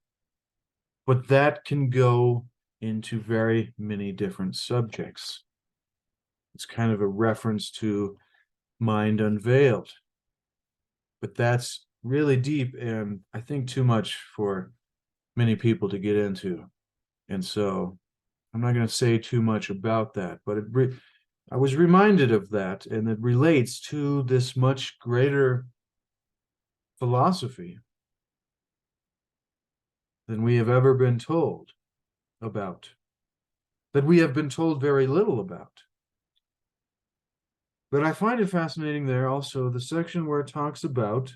but that can go into very many different subjects. It's kind of a reference to Mind Unveiled, but that's really deep and I think too much for many people to get into. And so I'm not going to say too much about that, but I was reminded of that, and it relates to this much greater philosophy than we have ever been told about, that we have been told very little about. But I find it fascinating there also the section where it talks about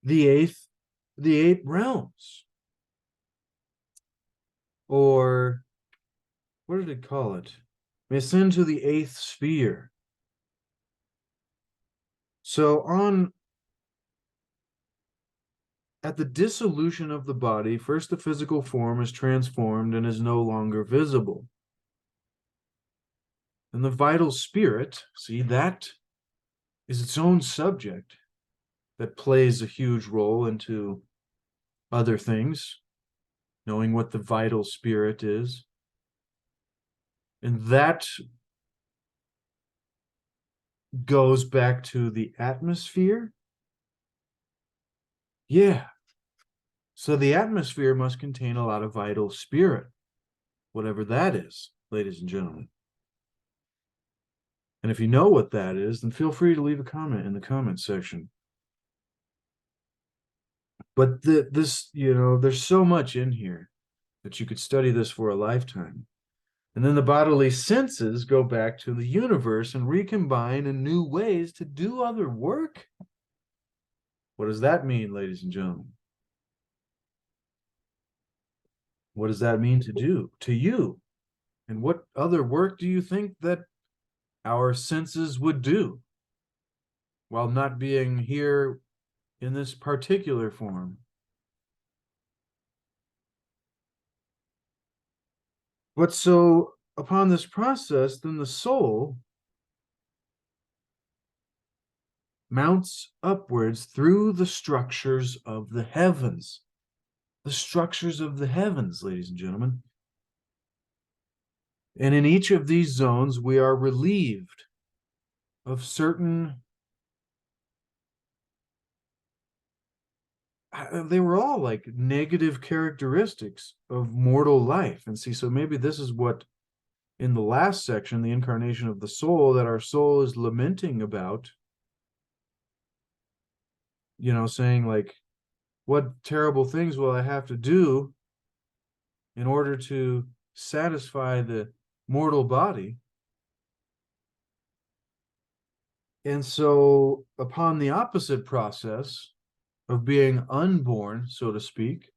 the eight realms. or what did it call it? May ascend to the eighth sphere. So on at the dissolution of the body, first the physical form is transformed and is no longer visible. And the vital spirit, see, that is its own subject that plays a huge role into other things, knowing what the vital spirit is. And that goes back to the atmosphere. Yeah. So the atmosphere must contain a lot of vital spirit, whatever that is, ladies and gentlemen. And if you know what that is, then feel free to leave a comment in the comment section. But this, there's so much in here that you could study this for a lifetime. And then the bodily senses go back to the universe and recombine in new ways to do other work. What does that mean, ladies and gentlemen? What does that mean to do to you? And what other work do you think that our senses would do while not being here in this particular form? But so upon this process, then the soul mounts upwards through the structures of the heavens. The structures of the heavens, ladies and gentlemen. And in each of these zones, we are relieved of certain, they were all like negative characteristics of mortal life. And see, so maybe this is what in the last section, the incarnation of the soul, that our soul is lamenting about, saying like, what terrible things will I have to do in order to satisfy the mortal body? And so upon the opposite process of being unborn, so to speak,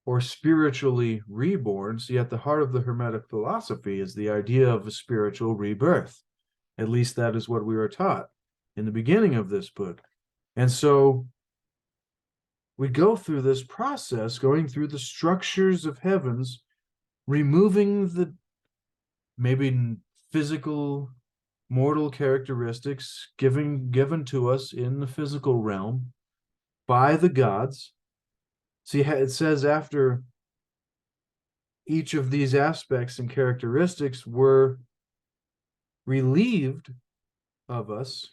or spiritually reborn, see, at the heart of the Hermetic philosophy is the idea of a spiritual rebirth. At least that is what we were taught in the beginning of this book. And so we go through this process, going through the structures of heavens, removing the maybe physical mortal characteristics given to us in the physical realm by the gods. See, it says after each of these aspects and characteristics were relieved of us,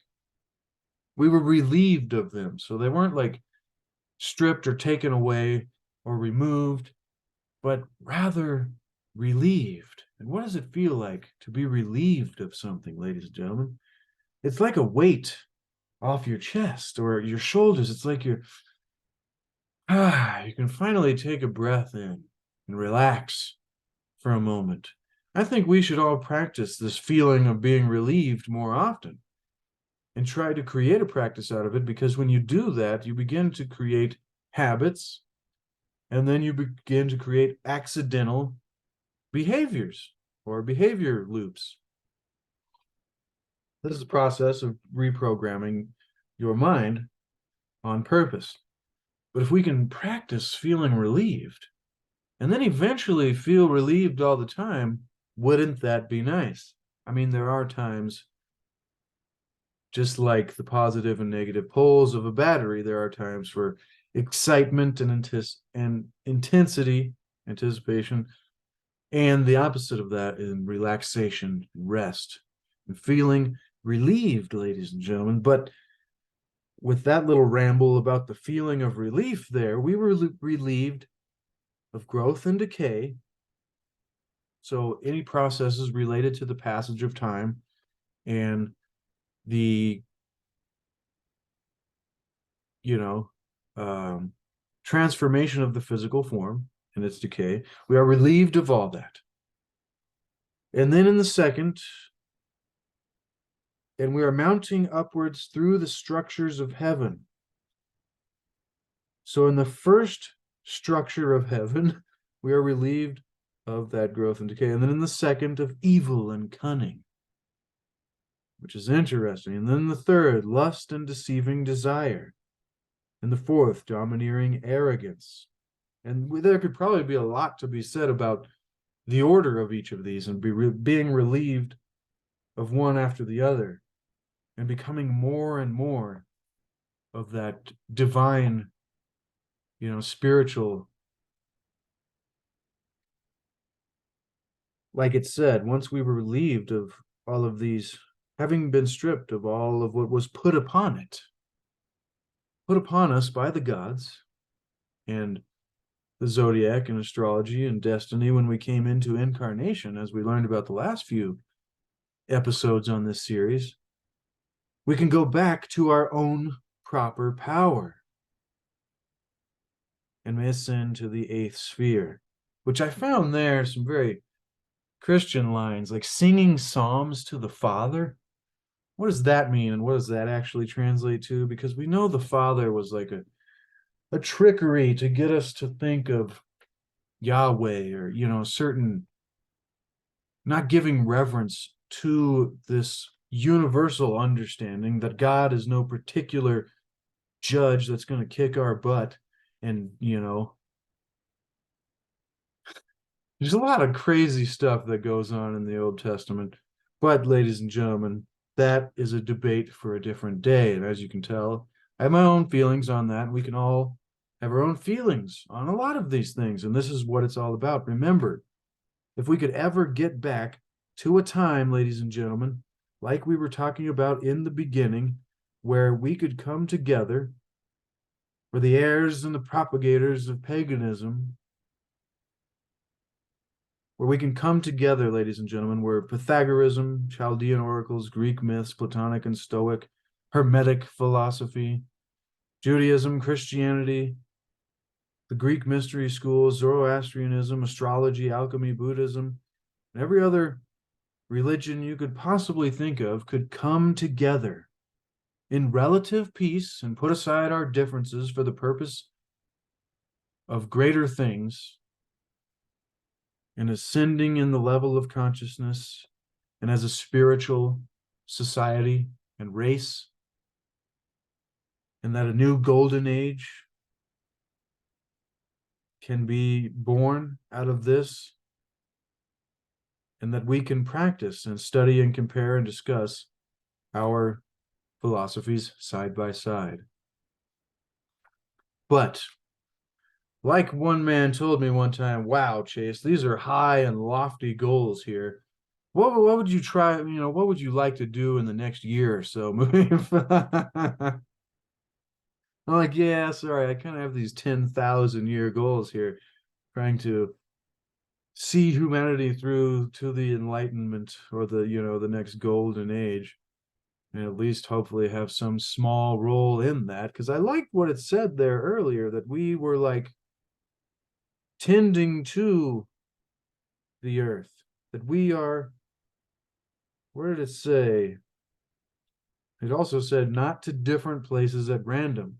we were relieved of them. So they weren't like stripped or taken away or removed, but rather relieved. And what does it feel like to be relieved of something, ladies and gentlemen? It's like a weight off your chest or your shoulders. It's like you can finally take a breath in and relax for a moment. I think we should all practice this feeling of being relieved more often and try to create a practice out of it, because when you do that, you begin to create habits, and then you begin to create accidental behaviors or behavior loops. This is a process of reprogramming your mind on purpose. But if we can practice feeling relieved and then eventually feel relieved all the time, wouldn't that be nice? I mean, there are times, just like the positive and negative poles of a battery, there are times for excitement and intensity, anticipation, and the opposite of that is relaxation, rest, and feeling relieved, ladies and gentlemen. But with that little ramble about the feeling of relief there, we were relieved of growth and decay. So any processes related to the passage of time and the, transformation of the physical form and its decay, we are relieved of all that. And then in the second, and we are mounting upwards through the structures of heaven. So in the first structure of heaven, we are relieved of that growth and decay. And then in the second, of evil and cunning, which is interesting. And then the third, lust and deceiving desire. And the fourth, domineering arrogance. And there could probably be a lot to be said about the order of each of these and being relieved of one after the other and becoming more and more of that divine, spiritual. Like it said, once we were relieved of all of these, having been stripped of all of what was put upon us by the gods and the zodiac and astrology and destiny, when we came into incarnation, as we learned about the last few episodes on this series, we can go back to our own proper power and may ascend to the eighth sphere, which I found there some very Christian lines, like singing psalms to the Father. What does that mean, and what does that actually translate to? Because we know the Father was like a trickery to get us to think of Yahweh, or certain, not giving reverence to this universal understanding that God is no particular judge that's going to kick our butt. And there's a lot of crazy stuff that goes on in the Old Testament. But, ladies and gentlemen, that is a debate for a different day. And as you can tell, I have my own feelings on that. We can all have our own feelings on a lot of these things. And this is what it's all about. Remember, if we could ever get back to a time, ladies and gentlemen, like we were talking about in the beginning, where we could come together, where the heirs and the propagators of paganism, where we can come together, ladies and gentlemen, where Pythagoreanism, Chaldean oracles, Greek myths, Platonic and Stoic, Hermetic philosophy, Judaism, Christianity, the Greek mystery schools, Zoroastrianism, astrology, alchemy, Buddhism, and every other religion you could possibly think of could come together in relative peace and put aside our differences for the purpose of greater things and ascending in the level of consciousness and as a spiritual society and race, and that a new golden age can be born out of this, and that we can practice and study and compare and discuss our philosophies side by side. But like one man told me one time, wow, Chase, these are high and lofty goals here. What would you try, what would you like to do in the next year or so? I'm like, yeah, sorry, I kind of have these 10,000 year goals here, trying to see humanity through to the enlightenment, or the next golden age, and at least hopefully have some small role in that. Because I liked what it said there earlier, that we were like tending to the earth, that we are, where did it say? It also said not to different places at random.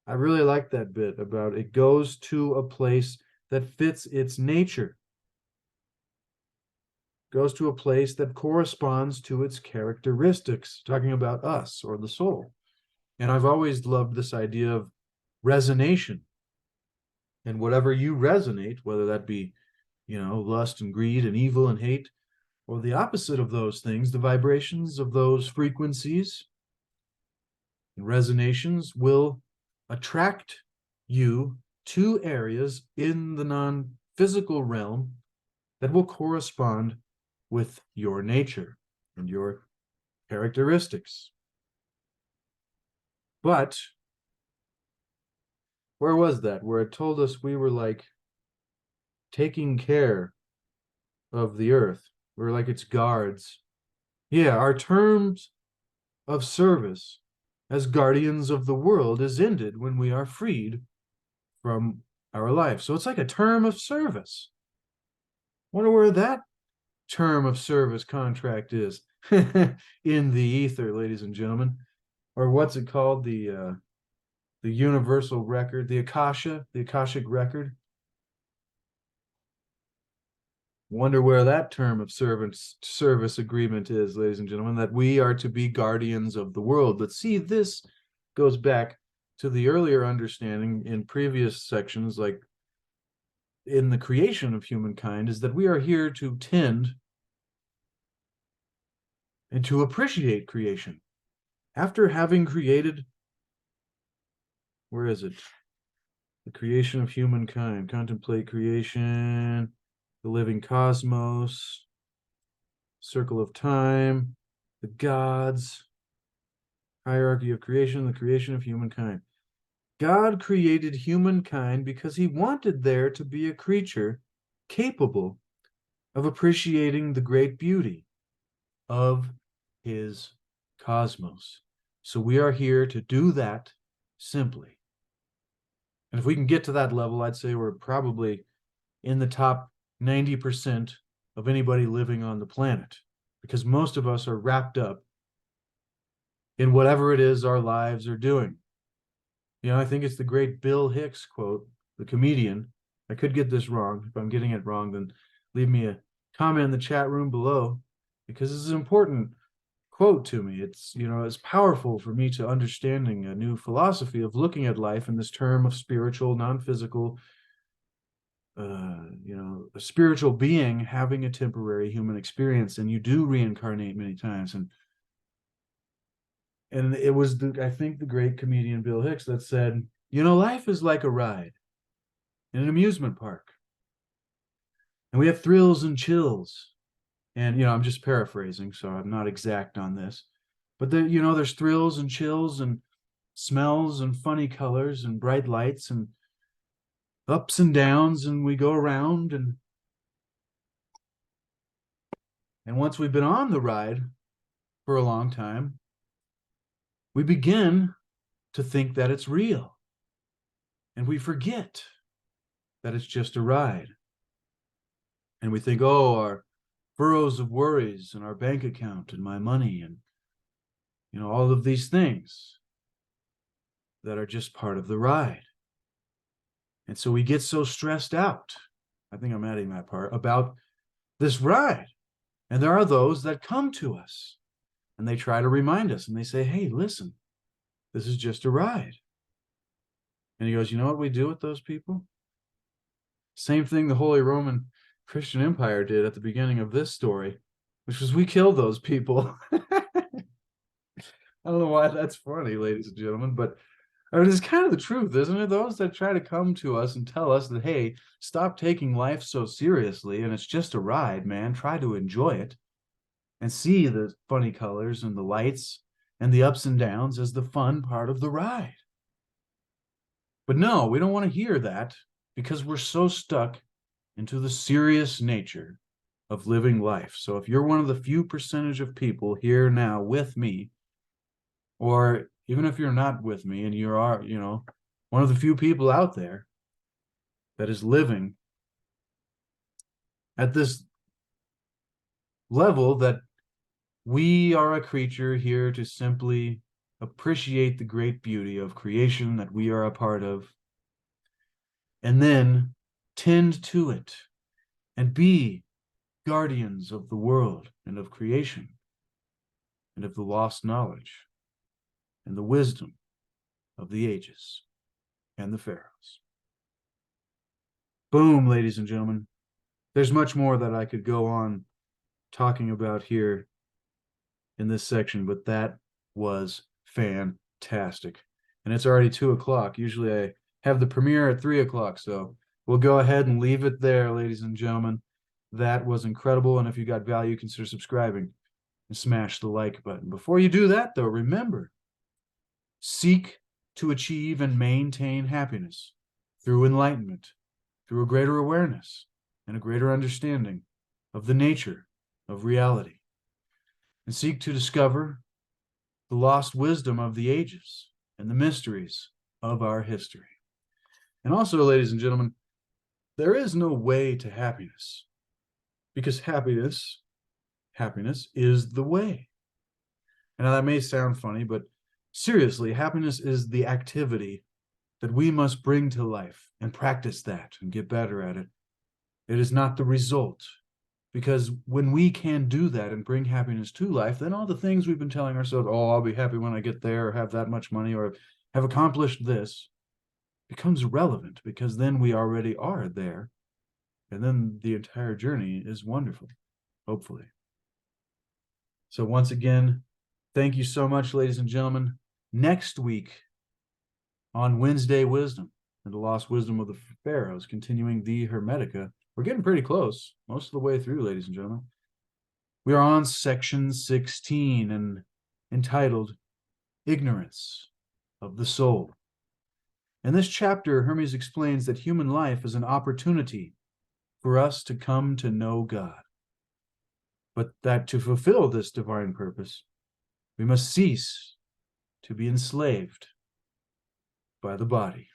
I really like that bit about it goes to a place that fits its nature, goes to a place that corresponds to its characteristics, talking about us or the soul. And I've always loved this idea of resonation. And whatever you resonate, whether that be, lust and greed and evil and hate, or the opposite of those things, the vibrations of those frequencies and resonations will attract you to areas in the non-physical realm that will correspond with your nature and your characteristics. But where was that? Where it told us we were like taking care of the earth. We're like its guards. Yeah, our terms of service as guardians of the world is ended when we are freed from our life. So it's like a term of service. Wonder where that term of service contract is in the ether, ladies and gentlemen, or what's it called? The universal record, the Akashic record. Wonder where that term of service agreement is, ladies and gentlemen, that we are to be guardians of the world. But see, this goes back to the earlier understanding in previous sections, like in the creation of humankind, is that we are here to tend and to appreciate creation. After having created, where is it? The creation of humankind, contemplate creation, the living cosmos, circle of time, the gods, hierarchy of creation, the creation of humankind. God created humankind because he wanted there to be a creature capable of appreciating the great beauty of his cosmos. So we are here to do that simply. And if we can get to that level, I'd say we're probably in the top 90% of anybody living on the planet, because most of us are wrapped up in whatever it is our lives are doing. You know, I think it's the great Bill Hicks quote, the comedian. I could get this wrong. If I'm getting it wrong, then leave me a comment in the chat room below, because this is an important quote to me. It's, you know, it's powerful for me to understanding a new philosophy of looking at life in this term of spiritual, non-physical, you know, a spiritual being having a temporary human experience, and you do reincarnate many times. And it was I think the great comedian Bill Hicks that said, you know, life is like a ride in an amusement park, and we have thrills and chills. And, you know, I'm just paraphrasing, so I'm not exact on this, but there, you know, there's thrills and chills and smells and funny colors and bright lights and ups and downs, and we go around, and once we've been on the ride for a long time, we begin to think that it's real, and we forget that it's just a ride. And we think, oh, our furrows of worries and our bank account and my money and, you know, all of these things that are just part of the ride. And so we get so stressed out, I think I'm adding that part, about this ride. And there are those that come to us and they try to remind us, and they say, hey, listen, this is just a ride. And he goes, you know what we do with those people? Same thing the Holy Roman Christian Empire did at the beginning of this story, which was we killed those people. I don't know why that's funny, ladies and gentlemen, but I mean, it's kind of the truth, isn't it? Those that try to come to us and tell us that, hey, stop taking life so seriously, and it's just a ride, man. Try to enjoy it and see the funny colors and the lights and the ups and downs as the fun part of the ride. But no, we don't want to hear that, because we're so stuck into the serious nature of living life. So if you're one of the few percentage of people here now with me, or even if you're not with me and you are, you know, one of the few people out there that is living at this level, that we are a creature here to simply appreciate the great beauty of creation that we are a part of, and then tend to it and be guardians of the world and of creation and of the lost knowledge and the wisdom of the ages and the pharaohs. Boom, ladies and gentlemen. There's much more that I could go on talking about here in this section, but that was fantastic. And it's already 2 o'clock. Usually I have the premiere at 3 o'clock, so we'll go ahead and leave it there, ladies and gentlemen. That was incredible, and if you got value, consider subscribing and smash the like button. Before you do that, though, remember, seek to achieve and maintain happiness through enlightenment, through a greater awareness and a greater understanding of the nature of reality, and seek to discover the lost wisdom of the ages and the mysteries of our history. And also, ladies and gentlemen, there is no way to happiness, because happiness is the way. And now that may sound funny, but seriously, happiness is the activity that we must bring to life and practice that and get better at it. It is not the result. Because when we can do that and bring happiness to life, then all the things we've been telling ourselves, oh, I'll be happy when I get there, or have that much money, or have accomplished this, becomes relevant, because then we already are there. And then the entire journey is wonderful, hopefully. So once again, thank you so much, ladies and gentlemen. Next week on Wednesday Wisdom and the Lost Wisdom of the Pharaohs, continuing the Hermetica. We're getting pretty close, most of the way through, ladies and gentlemen. We are on section 16 and entitled Ignorance of the Soul. In this chapter, Hermes explains that human life is an opportunity for us to come to know God, but that to fulfill this divine purpose, we must cease to be enslaved by the body.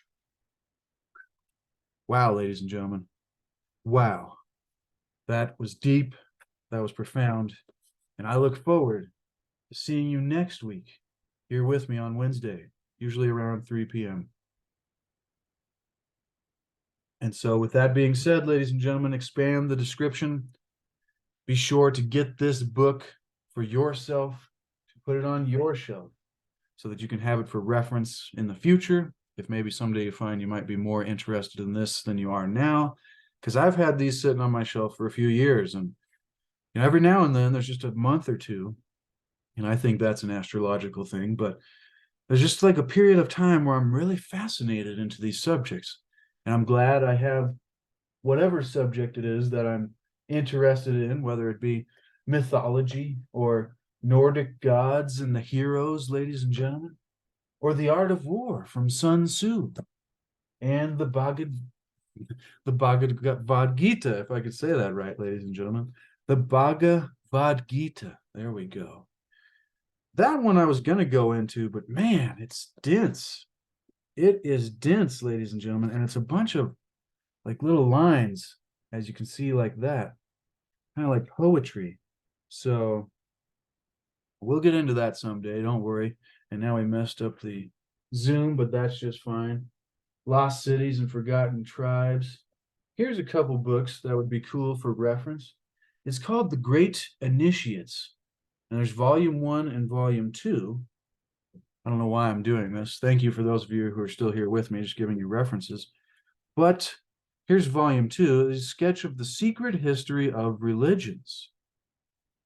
Wow, ladies and gentlemen. Wow. That was deep. That was profound. And I look forward to seeing you next week here with me on Wednesday, usually around 3 p.m. And so with that being said, ladies and gentlemen, expand the description. Be sure to get this book for yourself, to put it on your shelf so that you can have it for reference in the future. If maybe someday you find you might be more interested in this than you are now, because I've had these sitting on my shelf for a few years, and every now and then there's just a month or two, and I think that's an astrological thing, but there's just like a period of time where I'm really fascinated into these subjects, and I'm glad I have whatever subject it is that I'm interested in, whether it be mythology or Nordic gods and the heroes, ladies and gentlemen, or the art of war from Sun Tzu and the Bhagavad Gita, if I could say that right, ladies and gentlemen. The Bhagavad Gita. There we go. That one I was going to go into, but man, it's dense. It is dense, ladies and gentlemen, and it's a bunch of like little lines, as you can see, like that, kind of like poetry. So we'll get into that someday, don't worry. And now we messed up the Zoom, but that's just fine. Lost Cities and Forgotten Tribes. Here's a couple books that would be cool for reference. It's called The Great Initiates, and there's volume 1 and volume 2. I don't know why I'm doing this. Thank you for those of you who are still here with me, just giving you references. But here's volume 2, a sketch of the secret history of religions.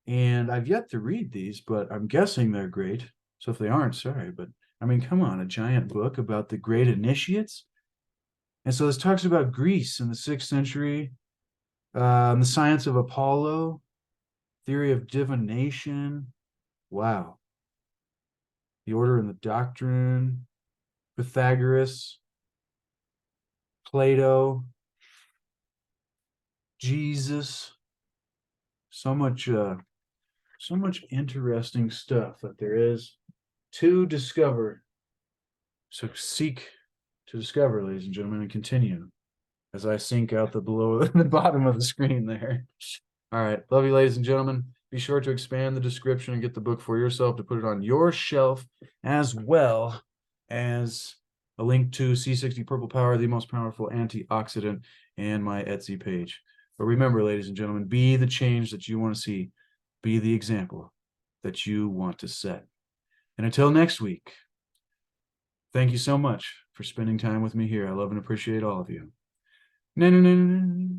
And I've yet to read these, but I'm guessing they're great. So if they aren't, sorry. But I mean, come on, a giant book about the great initiates. And so this talks about Greece in the 6th century, the science of Apollo, theory of divination. Wow. The order and the doctrine, Pythagoras, Plato, Jesus. So much interesting stuff that there is to discover. So seek to discover, ladies and gentlemen, and continue as I sink out the below the bottom of the screen there. All right. Love you, ladies and gentlemen. Be sure to expand the description and get the book for yourself to put it on your shelf, as well as a link to C60 Purple Power, the most powerful antioxidant, and my Etsy page. But remember, ladies and gentlemen, be the change that you want to see. Be the example that you want to set. And until next week, thank you so much for spending time with me here. I love and appreciate all of you. No, no, no, no, no.